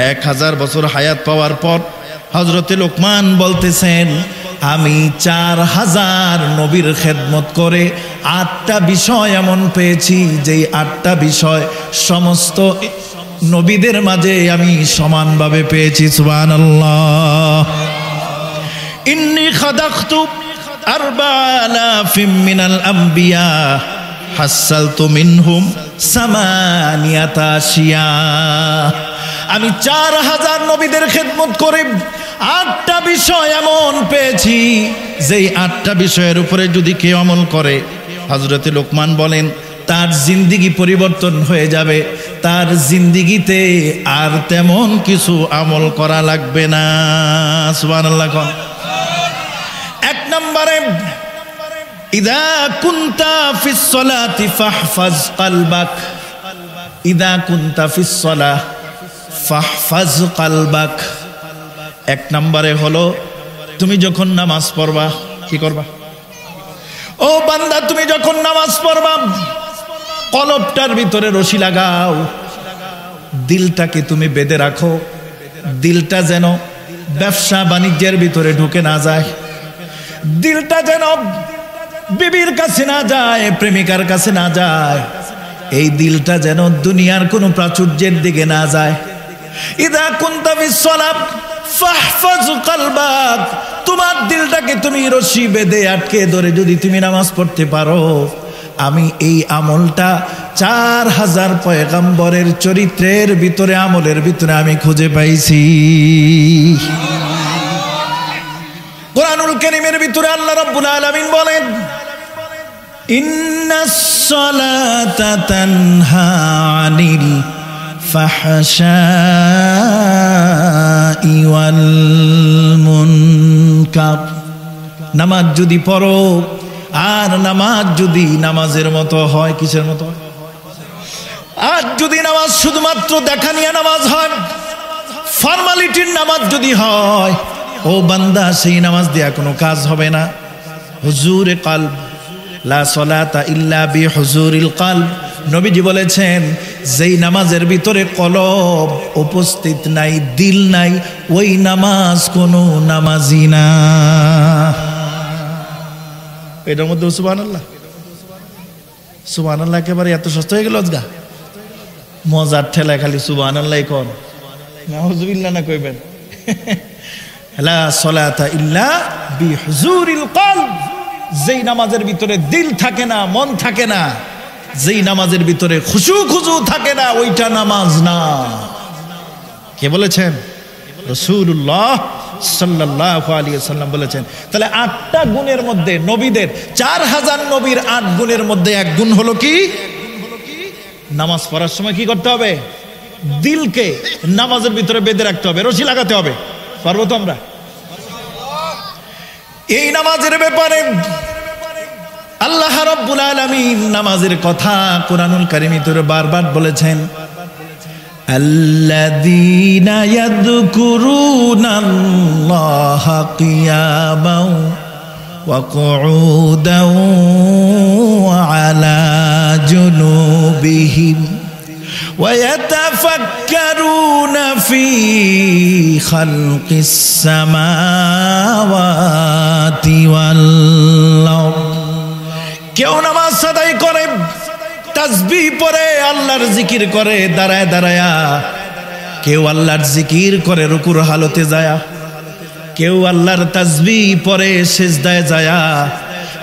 1000 বছর হায়াত পাওয়ার পর হযরতে লোকমান বলতেছেন, আমি 4000 নবীর খেদমত করে 8টা বিষয় এমন পেয়েছি, যেই 8টা বিষয় সমস্ত নবীদের মাঝে আমি সমানভাবে পেয়েছি। সুবহানাল্লাহ। ইন্নী খাদাখতু 4000 মিনাল আম্বিয়া হাসালতু মিনহুম 8 আশিয়া। আমি 4000 নবীদের খেদমত করে 8টা বিষয় এমন পেয়েছি, যেই 8টা বিষয়ের উপরে যদি কেউ আমল করে, হযরতে লোকমান বলেন তার জিন্দিগি পরিবর্তন হয়ে যাবে, তার জিন্দিগিতে আর তেমন কিছু আমল করা লাগবে না। সুবহানাল্লাহ। এক নম্বরে, ইদা কুনতা ফিস সালাতি ফাহফাজ কলবাক। ইদা কুনতা ফিস সালাহ ফাহফাজ কলবাক। এক নম্বরে হলো, তুমি যখন নামাজ পড়বা কি করবা? ও বান্দা, তুমি যখন নামাজ পড়বা কলবটার ভিতরে রশি লাগাও, দিলটাকে তুমি বেঁধে রাখো। দিলটা যেন ব্যবসা বাণিজ্যের ভিতরে ঢুকে না যায়, দিলটা যেন বিবির কাছে না যায়, প্রেমিকার কাছে না যায়, এই দিলটা যেন দুনিয়ার কোনো প্রাচুর্যের দিকে না যায়। ইদা কুনতা ফিস সালাত ফাহফাজ কলবাক। তোমার দিলটাকে তুমি রশি বেঁধে আটকে ধরে যদি তুমি নামাজ পড়তে পারো, আমি এই আমলটা 4000 পয়গম্বরের চরিত্রের ভিতরে, আমলের ভিতরে আমি খুঁজে পাইছি। কুরআনুল কারীমের ভিতরে আল্লাহ রাব্বুল আলামিন বলেন, ইন্নাস সালাতা তানহা আনিল ফাহশাই ওয়াল মুনকার। নামাজ যদি পড়ো, আর নামাজ যদি নামাজের মতো হয়, কিসের মতো? আর যদি নামাজ শুধুমাত্র দেখা নিয়ে নামাজ হয়, ফর্মালিটির নামাজ যদি হয়, ও বান্দা, সেই নামাজ দেয়া কোনো কাজ হবে না। হুজুরে কলব, লা সালাতা ইল্লা বিহুজুরিল কলব। নবীজি বলেছেন, যেই নামাজের ভিতরে কলব উপস্থিত নাই, দিল নাই, ওই নামাজ কোনো নামাজই না। এটার মধ্যে সুবহানাল্লাহ, সুবহানাল্লাহ একেবারে এত সস্তা হয়ে গেল আজগা। মজার ঠেলায় খালি সুবহানাল্লাহ কোন, নাউযুবিল্লাহ না কইবেন। লা সালাতা ইল্লা বিহুজুরিল কলব। যেই নামাজের ভিতরে দিল থাকে না, মন থাকে না, যেই নামাজের ভিতরে খুশু থাকে না, ওইটা নামাজ না। কে বলেছেন? রাসূলুল্লাহ সাল্লাল্লাহু আলাইহি ওয়াসাল্লাম বলেছেন। তাহলে 8টা গুণের মধ্যে নবীদের, 4000 নবীর 8 গুণের মধ্যে এক গুণ হলো কি? নামাজ পড়ার সময় কি করতে হবে? দিলকে নামাজের ভিতরে বেঁধে রাখতে হবে, রশি লাগাতে হবে। পারবো তো আমরা? এই নামাজের ব্যাপারে আল্লাহ রাব্বুল আলামিন নামাজের কথা কুরআনুল কারীমে বারবার বলেছেন, আল্লাযীনা ইয়াযকুরুনাল্লাহা কিয়ামান ওয়া কুউদান ওয়া আলা জুনুবিহিম ওয়া ইয়াতাফাক্কারুনা ফী খালকিস সামাওয়াতি ওয়াল আরদ। কেউ নামাজ আদায় করে, তাসবিহ পড়ে, আল্লাহর জিকির করে দাঁড়ায় দাঁড়ায়া, কেউ আল্লাহর জিকির করে রুকুর হালতে যায়া, কেউ আল্লাহর তাসবিহ পড়ে সিজদায় যায়া,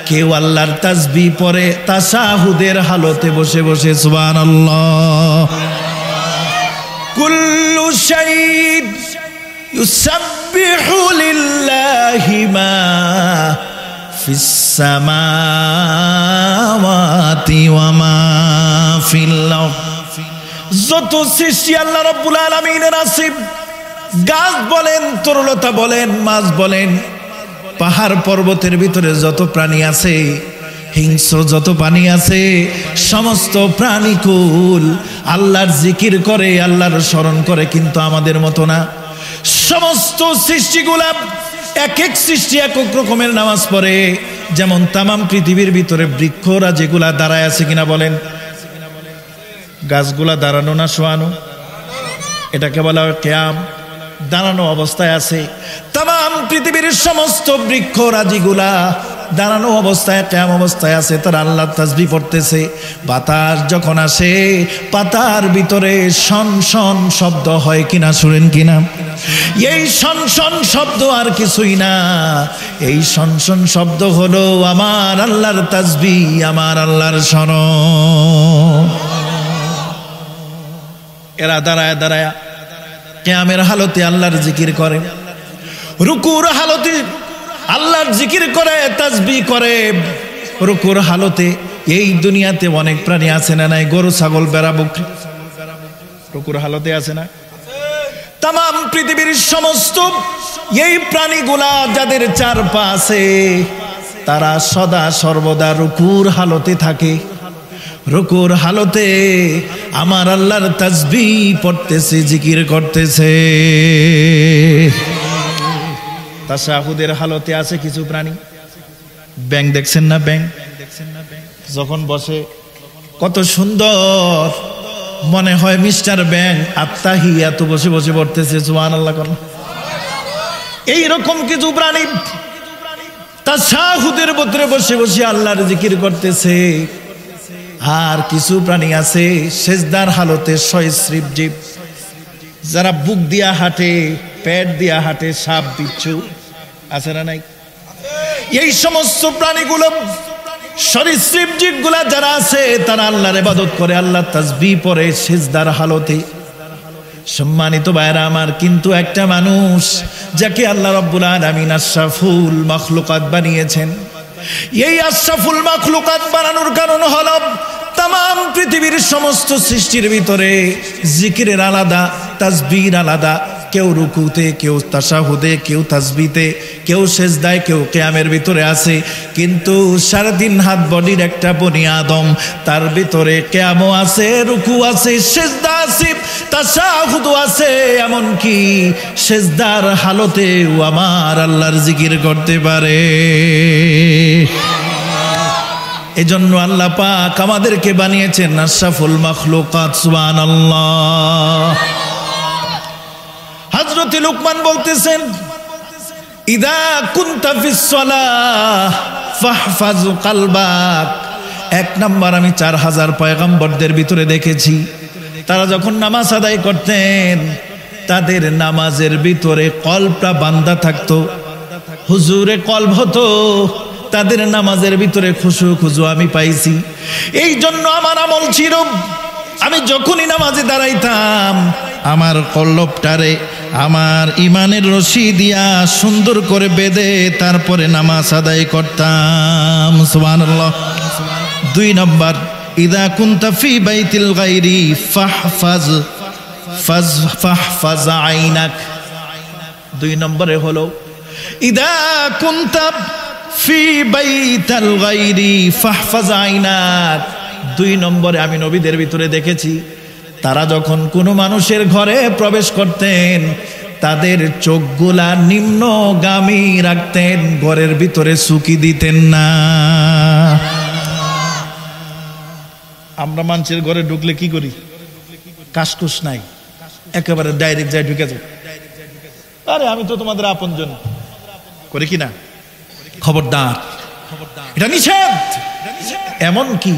কেউ আল্লাহর তাসবিহ পড়ে তাশাহুদের হালতে বসে বসে। সুবহানাল্লাহ। কুল্লু শাইইন ইউসাব্বিহু লিল্লাহি মা ফিস সামাওয়াতি ওয়া মা ফিল আরদ। যত সৃষ্টি আল্লাহ রাব্বুল আলামিনের আছে, গাছ বলেন, তরলতা বলেন, মাছ বলেন, পাহাড় পর্বতের ভিতরে যত প্রাণী আছে, হিংস্র যত প্রাণী আছে, সমস্ত প্রাণীকুল আল্লাহর জিকির করে, আল্লাহর স্মরণ করে, কিন্তু আমাদের মতো না। সমস্ত সৃষ্টিগুলা এক এক সৃষ্টি এক এক রকমের নামাজ পড়ে। যেমন তামাম পৃথিবীর ভিতরে বৃক্ষরা যেগুলা দাঁড়ায় আছে কিনা বলেন? গাছগুলা দাঁড়ানো না শোয়ানো? এটাকে বলা হয় কিয়াম। দাঁড়ানো অবস্থায় আছে। তাম পৃথিবীর সমস্ত বৃক্ষ রাজিগুলা দাঁড়ানো অবস্থায়, কিয়াম অবস্থায় আছে, তারা আল্লাহর তাসবিহ পড়তেছে। বাতাস যখন আসে পাতার ভিতরে শন শন শব্দ হয় কিনা, শুনেন কিনা? এই শন শন শব্দ আর কিছুই না, এই শন শন শব্দ হলো আমার আল্লাহর তাসবিহ, আমার আল্লাহর শরণ। এরা দাঁড়ায় দাঁড়ায় কিয়ামের হালতে আল্লাহর জিকির করে, রুকুর হালতে আল্লাহর জিকির করে, তাসবিহ করে। রুকুর হালতে এই দুনিয়াতে অনেক প্রাণী আছে না নাই? গরু, ছাগল, বেড়া, বকরি রুকুর হালতে আছে না? তাম পৃথিবীর সমস্ত এই প্রাণীগুলা যাদের চার পা আছে তারা সদা সর্বদা রুকুর হালতে থাকে। রুকুর হালতে আমার আল্লাহর তাসবিহ পড়তেছে, জিকির করতেছে। তাশাহুদের হালতে আছে কিছু প্রাণী। ব্যাং দেখছেন না? ব্যাং যখন বসে কত সুন্দর মনে হয় মিস্টার ব্যাং আত্তাহিয়াতু বসে বসে পড়তেছে, সুবহানাল্লাহ। এইরকম কিছু প্রাণী তাশাহুদের ভিতরে বসে বসে আল্লাহর জিকির করতেছে। আর কিছু প্রাণী আছে সেজদার হালতে সয়স্রীপ জীব, যারা বুক দিয়া হাঁটে, পেট দিয়া হাঁটে, সাপ বিচ্ছু আছে না নাই? এই সমস্ত প্রাণীগুলো সরীসৃপ জীবগুলা যারা আছে তারা আল্লাহর ইবাদত করে, আল্লাহর তাসবিহ পড়ে সিজদার হালতে। সম্মানিত ভাইরা আমার, কিন্তু একটা মানুষ যাকে আল্লাহ রাব্বুল আলামিন আশরাফুল মাখলুকাত বানিয়েছেন, এই আশরাফুল মাখলুকাত বানানোর কারণ হলো তাম পৃথিবীর সমস্ত সৃষ্টির ভিতরে জিকিরের আলাদা, তাসবিহর আলাদা। কেউ রুকুতে, কেউ তাশাহুদে, কেউ তাসবিতে, কেউ সেজদায়, কেউ কিয়ামের ভিতরে আছে। কিন্তু 3.5 হাত বডির একটা বনি আদম, তার ভিতরে কিয়ামও আছে, রুকু আছে, সেজদা আছে, তাশাহুদও আছে, এমনকি সেজদার হালতেও আমার আল্লাহর জিকির করতে পারে। এজন্য আল্লাহ পাক আমাদেরকে বানিয়েছেন আশরাফুল মাখলুকাত, সুবহানাল্লাহ। হযরত লুকমান বলতেছেন, ইদা কুনতা ফিস সালাহ ফাহফাজ কলবাক। 1 নাম্বার, আমি 4000 পয়গম্বরদের ভিতরে দেখেছি, তারা যখন নামাজ আদায় করতেন তাদের নামাজের ভিতরে কলবটা বান্ধা থাকতো, হুজুরে কলব হতো, তাদের নামাজের ভিতরে খুশু আমি পাইছি। এই জন্য আমার আমল ছিল, আমি যখনই নামাজে দাঁড়াইতাম আমার কলবটারে আমার ইমানের রশি দিয়া সুন্দর করে বেঁধে তারপরে নামাজ আদায় করতাম, সুবহানাল্লাহ। 2 নম্বর, ইদা কুনতা ফি বাইতিল গায়রি ফাহফাজ আইনাক। 2 নম্বরে হলো ইদা কুনতা ফি বাইতিল গায়রি ফাহফাজ আইনাক। 2 নম্বরে আমি নবীদের ভিতরে দেখেছি, তারা যখন কোনো মানুষের ঘরে প্রবেশ করতেন তাদের চোখগুলা নিম্নগামী রাখতেন, ঘরের ভিতরে চুকি দিতেন না। আমরা মানুষের ঘরে ঢুকলে কি করি? কাশকুশ নাই, একেবারে ডাইরেক্ট যাই ঢুকে যাই, আরে আমি তো তোমাদের আপনজন করে কিনা। খবরদার, এটা নিষেধ। এমন কি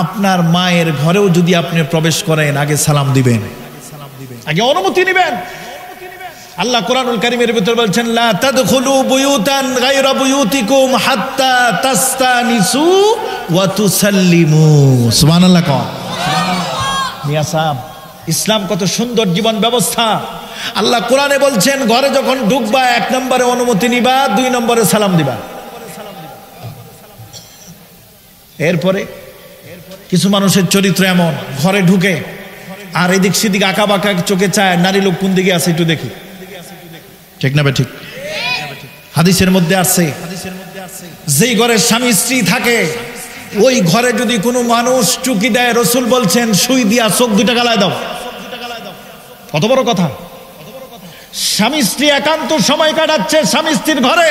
আপনার মায়ের ঘরেও যদি আপনি প্রবেশ করেন আগে সালাম দিবেন, আগে অনুমতি নেবেন। আল্লাহ কোরআনুল কারীমের ভিতর বলছেন, লা তাদখুলু বুয়ুতান গায়রা বুয়ুতিকুম হাত্তা তাস্তানিসু ওয়া তুসাল্লিমু। সুবহানাল্লাহ। মিয়া সাহেব, ইসলাম কত সুন্দর জীবন ব্যবস্থা। আল্লাহ কোরআনে বলছেন, ঘরে যখন ঢুকবা 1 নম্বরে অনুমতি নিবা, 2 নম্বরে সালাম দিবা। এরপরে কিছু মানুষের চরিত্র এমন, ঘরে ঢুকে আর এদিক সেদিক আঁকা বাঁকা চোখে চায়, নারী লোক কোন দিকে আছে একটু দেখি, ঠিক না? ঠিক। হাদিসের মধ্যে আছে, যেই ঘরে স্বামী স্ত্রী থাকে ওই ঘরে যদি কোনো মানুষ চুকি দেয়, রাসূল বলছেন সুই দিয়া চোখ 2টা গালায় দাও। কত বড় কথা! স্বামী স্ত্রী একান্ত সময় কাটাচ্ছে স্বামী স্ত্রীর ঘরে,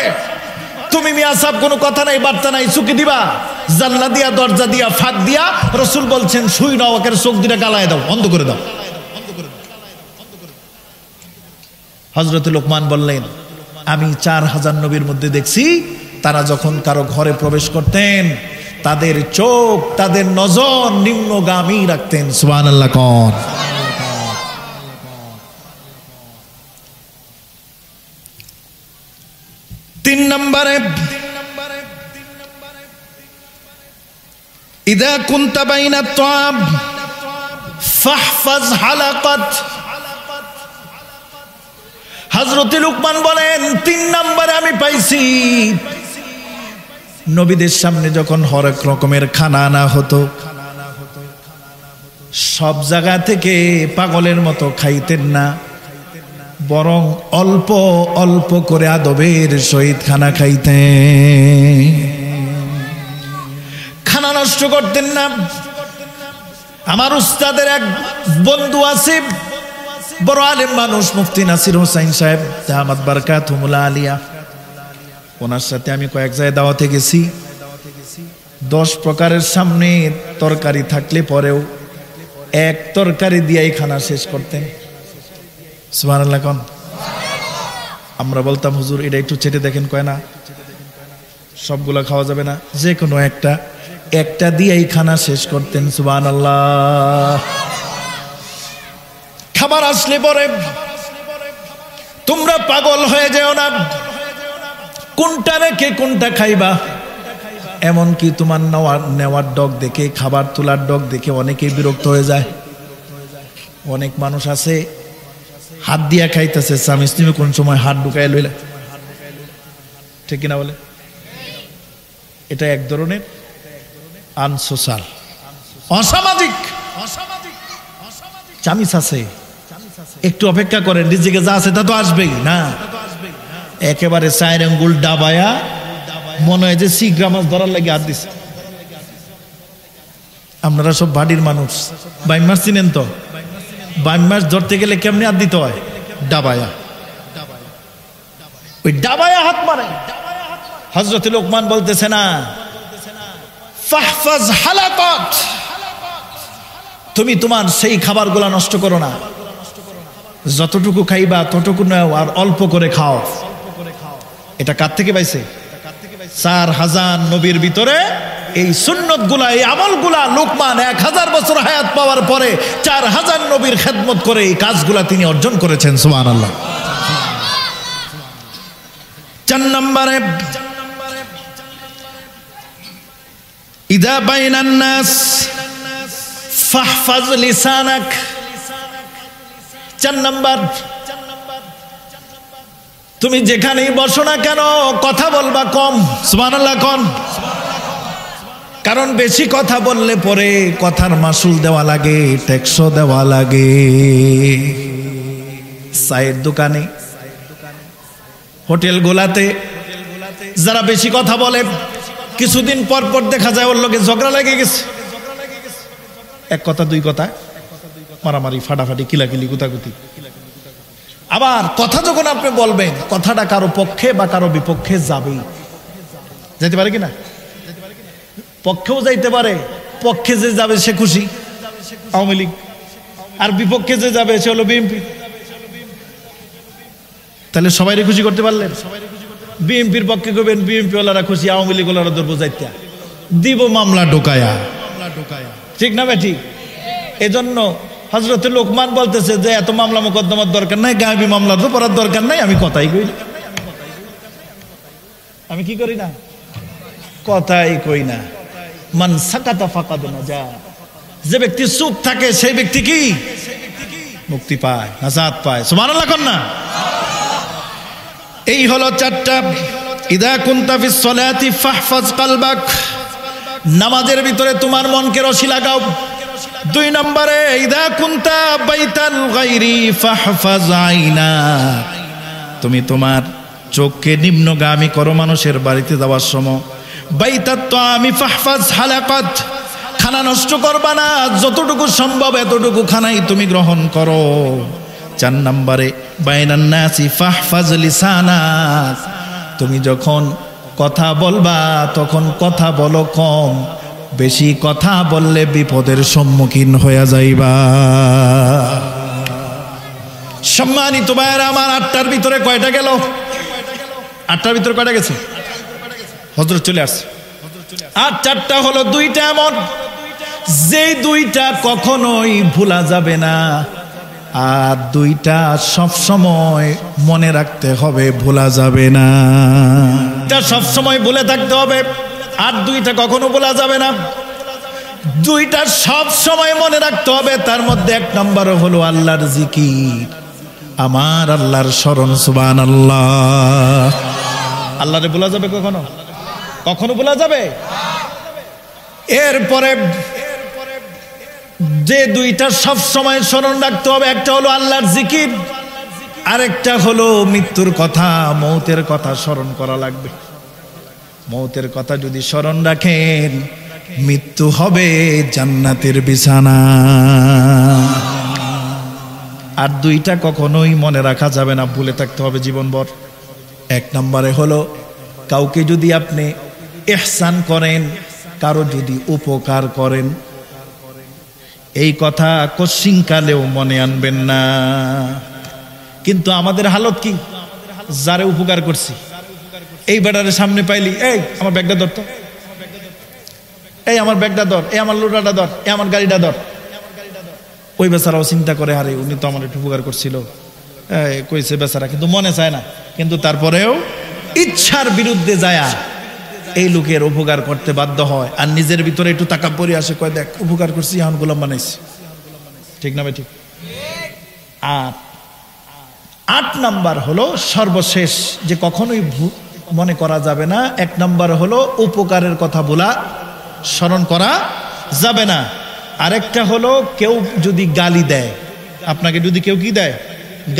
তুমি মিয়া সাহেব কোনো কথা নাই, বার্তা নাই, চুকি দিবা, জানলা দিয়া, দরজা দিয়া, ফাঁক দিয়া, রাসূল বলছেন সুই নাও, ওকে চোখ 2টা গালায় দাও, বন্ধ করে দাও। হযরত লোকমান বললেন, আমি 4000 নবীর মধ্যে দেখছি তারা যখন কারো ঘরে প্রবেশ করতেন তাদের চোখ তাদের নজর নিম্নগামী রাখতেন। সুবহানাল্লাহ কোন। 3 নম্বরে ইদা কুনতা বাইনা তাব ফাহফাজ হালাকাত। হযরত লুকমান বলেন 3 নম্বরে আমি পাইছি নবীদের সামনে যখন হরেক রকমের খানা আনা হতো সব জায়গা থেকে পাগলের মতো খাইতেন না, বরং অল্প অল্প করে আদবের সহিত খানা খাইতেন, খানা নষ্ট করতেন না। আমার উস্তাদের এক বন্ধু আছে, বড় আলেম মানুষ, মুফতি নাসির হোসাইন সাহেব দামাত বারাকাতুহুল আলিয়া। ওনার সাথে আমি কয়েক জায়গায় দাওয়াতে গেছি। 10 প্রকারের সামনে তরকারি থাকলে পরেও এক তরকারি দিয়েই খানা শেষ করতেন। সুবহানাল্লাহ কোন। আমরা বলতাম হুজুর এটা একটু চেটে দেখেন, কয় না সবগুলা খাওয়া যাবে না, যে কোনো একটা দিয়েই খানা শেষ করতেন। সুবহানাল্লাহ। খাবার আসলে পরে তোমরা পাগল হয়ে যেও না, কোনটা রেখে কোনটা খাইবা। এমনকি তোমার নেওয়ার ডগ দেখে, খাবার তোলার ডগ দেখে অনেকেই বিরক্ত হয়ে যায়। অনেক মানুষ আছে হাত দিয়া খাইতেছে, স্বামী স্ত্রী কোন সময় হাত ঢুকাই লইলা, ঠিক কিনা বলে? এটা এক ধরনের আনসোশাল, অসামাজিক চামিচ আছে। একটু অপেক্ষা করেন, রিজিকে যা আছে তা তো আসবেই না। একেবারে 4 আঙ্গুল ডাবায়া মনে হয় যে সিগ্রা মাছ ধরার লাগে হাত দিছে। আপনারা সব বাড়ির মানুষ, বাইম মাছ চিনেন তো? বাইম মাছ ধরতে গেলে কেমনি হাত দিতে হয়? ডাবায়া, ওই ডাবায়া হাত মারে। হযরত লোকমান বলতেছে না ফাহফাজ হালাকাত, তুমি তোমার সেই খাবারগুলা নষ্ট করো না, যতটুকু খাইবা ততটুকু নাও আর অল্প করে খাও। এটা কার থেকে পাইছে? 4000 নবীর ভিতরে এই সুন্নতগুলা, এই আমলগুলা লোকমান 1000 বছর হায়াত পাওয়ার পরে 4000 নবীর খেদমত করে এই কাজগুলা তিনি অর্জন করেছেন। সুবহানাল্লাহ। 4 নম্বরে ইদা বাইনান নাস ফাহফাজ লিসানাক। 4 নম্বর, তুমি যেখানেই বসো না কেন কথা বলবা কম। সুবহানাল্লাহ কোন। কারণ বেশি কথা বললে পরে কথার মাসুল দেওয়া লাগে, ট্যাক্সও দেওয়া লাগে। চায়ের দোকানে, হোটেল গোলাতে যারা বেশি কথা বলে কিছুদিন পর পর দেখা যায় ওর লোকে ঝগড়া লেগে গেছে। এক কথা 2 কথা মারামারি, ফাটাফাটি, কিলাকিলি, গুতাগুতি। আবার কথা যখন আপনি বলবেন কথাটা কারো পক্ষে বা কারো বিপক্ষে যাবেই, যেতে পারে কিনা? পক্ষেও যাইতে পারে, পক্ষে যে যাবে সে খুশি আওয়ামী লীগ, আর বিপক্ষে যে যাবে সে হলো বিএনপি। তাহলে সবাইরে খুশি করতে পারলেন? বিএনপির পক্ষে করবেন, বিএনপি ওলারা খুশি, আওয়ামী লীগ ওলারা ধরবো যাইতা দিব মামলা ঢোকায়া, ঠিক না ভাই? ঠিক। এজন্য হযরত লোকমান বলতেছে যে এত মামলা মোকদ্দমার দরকার নাই, গায়েবী মামলা তো পড়ার দরকার নাই, আমি কথাই কই না। আমি কি করি না? কথাই কই না। মান সাকাতা ফাকাদ নাজা, যে ব্যক্তি চুপ থাকে সেই ব্যক্তি কি মুক্তি পায়, নাজাত পায়। সুবহানাল্লাহ কোন না। এই হলো 4টা। ইদা কুনতা ফিস সালাতি ফাহফাজ কলবাক, নামাজের ভিতরে তোমার মনকে রশি লাগাও। 2 নম্বরে ইদা কুনতা বাইতাল গায়রি ফাহফাজ আইনাক, তুমি তোমার চোখকে নিম্নগামী করো মানুষের বাড়িতে যাওয়ার সময়। বাইতাত তাআমি ফাহফাজ হালাকাত, খানা নষ্ট করবা না, যতটুকু সম্ভব এতটুকু খানাই তুমি গ্রহণ করো। 4 নম্বরে বাইনান নাসি ফাহফাজ লিসানাক, তুমি যখন কথা বলবা তখন কথা বলো কম, বেশি কথা বললে বিপদের সম্মুখীন হয়ে যাইবা। সম্মানিত ভাইয়েরা আমার, 8টার ভিতরে কয়টা গেল? 8টার ভিতরে কয়টা গেছে? হযরত চলে আসছে। আর 4টা হলো 2টা এমন যে 2টা কখনোই ভোলা যাবে না, আর 2টা সব সময় মনে রাখতে হবে, ভোলা যাবে না। এটা সব সময় ভুলে থাকতে হবে, আর 2টা কখনো ভোলা যাবে না। 2টা সব সময় মনে রাখতে হবে। তার মধ্যে 1 নম্বর হলো আল্লাহর জিকির, আমার আল্লাহর স্মরণ। সুবহানাল্লাহ। আল্লাহরে ভোলা যাবে কখনো? কখনো ভোলা যাবে? এরপরে যে 2টা সব সময় স্মরণ রাখতে হবে, একটা হলো আল্লাহর জিকির, আরেকটা হলো মৃত্যুর কথা, মৌতের কথা স্মরণ করা লাগবে। মৌতের কথা যদি স্মরণ রাখেন, মৃত্যু হবে জান্নাতের বিছানা। আর 2টা কখনোই মনে রাখা যাবে না, ভুলে থাকতে হবে জীবনভর। 1 নম্বরে হলো কাউকে যদি আপনি ইহসান করেন, কারো যদি উপকার করেন, এই কথা কশিনকালেও মনে আনবেন না। কিন্তু আমাদের হালত কি? যারে উপকার করছি এই বেটারে সামনে পাইলি, এই আমার ব্যাগটা ধর তো, এই আমার ব্যাগটা ধর, এই আমার লোটাটা ধর, এই আমার গাড়িটা ধর। ওই বেচারাও চিন্তা করে, আরে উনি তো আমার একটু উপকার করছিল, কইছে বেচারা, কিন্তু মনে চায় না। কিন্তু তারপরেও ইচ্ছার বিরুদ্ধে যায়া এই লোকের উপকার করতে বাধ্য হয়, আর নিজের ভিতরে একটু তাকাব্বুরি আসে, কয় দেখ উপকার করছি, এখন গোলাম বানাইছি। ঠিক না ভাই? ঠিক। আর 8 নাম্বার হলো সর্বশেষ, যে কখনোই মনে করা যাবে না। 1 নাম্বার হলো উপকারের কথা বলা, স্মরণ করা যাবে না। আরেকটা হলো কেউ যদি গালি দেয় আপনাকে, যদি কেউ কি দেয়,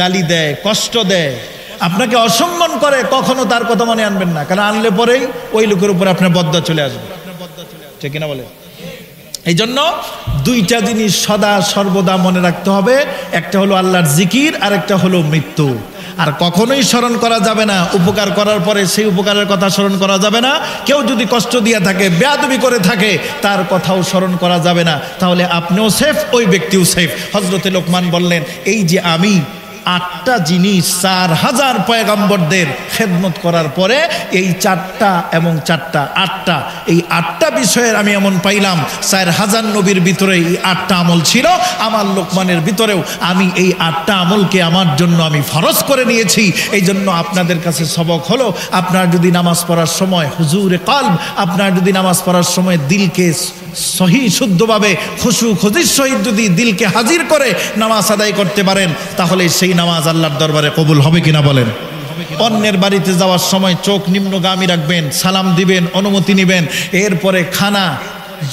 গালি দেয়, কষ্ট দেয়, আপনাকে অসম্মান করে, কখনো তার কথা মনে আনবেন না, কারণ আনলে পরেই ওই লোকের উপর আপনার বদদোয়া চলে আসবে। ঠিক কিনা বলে? এই জন্য 2টা জিনিস সদা সর্বদা মনে রাখতে হবে, একটা হলো আল্লাহর জিকির, আর একটা হলো মৃত্যু। আর কখনোই স্মরণ করা যাবে না উপকার করার পরে সেই উপকারের কথা স্মরণ করা যাবে না। কেউ যদি কষ্ট দিয়ে থাকে, বেয়াদবি করে থাকে, তার কথাও স্মরণ করা যাবে না। তাহলে আপনিও সেফ, ওই ব্যক্তিও সেফ। হযরতে লোকমান বললেন, এই যে আমি 8টা জিনিস 4000 পয়গম্বরদের খেদমত করার পরে এই 4টা এবং 4টা 8টা, এই 8টা বিষয়ের আমি এমন পাইলাম 4000 নবীর ভিতরে এই 8টা আমল ছিল, আমার লোকমানের ভিতরেও আমি এই 8টা আমলকে আমার জন্য আমি ফরজ করে নিয়েছি। এই জন্য আপনাদের কাছে সবক হলো, আপনার যদি নামাজ পড়ার সময় হুজুরে কলব, আপনার যদি নামাজ পড়ার সময় দিলকে সহি শুদ্ধভাবে খুশু খুদির সহিত যদি দিলকে হাজির করে নামাজ আদায় করতে পারেন, তাহলে সেই নামাজ আল্লাহর দরবারে কবুল হবে কিনা বলেন? অন্যের বাড়িতে যাওয়ার সময় চোখ নিম্নগামী রাখবেন, সালাম দিবেন, অনুমতি নেবেন। এরপরে খানা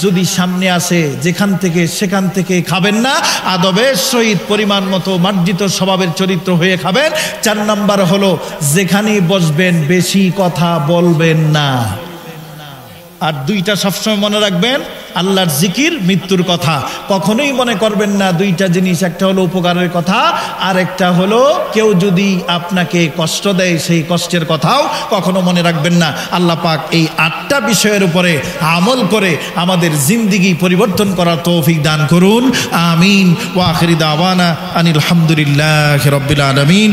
যদি সামনে আসে, যেখান থেকে সেখান থেকে খাবেন না, আদবের সহিত পরিমাণ মতো মার্জিত স্বভাবের চরিত্র হয়ে খাবেন। 4 নাম্বার হলো যেখানেই বসবেন বেশি কথা বলবেন না। আর 2টা সবসময় মনে রাখবেন, আল্লাহর জিকির, মৃত্যুর কথা। কখনোই মনে করবেন না 2টা জিনিস, একটা হলো উপকারের কথা, আর একটা হলো কেউ যদি আপনাকে কষ্ট দেয় সেই কষ্টের কথাও কখনো মনে রাখবেন না। আল্লাহ পাক এই 8টা বিষয়ের উপরে আমল করে আমাদের জিন্দেগি পরিবর্তন করার তৌফিক দান করুন। আমিন। ওয়া আখিরি দাওয়ানা আনিল হামদুলিল্লাহি রাব্বিল আলামিন।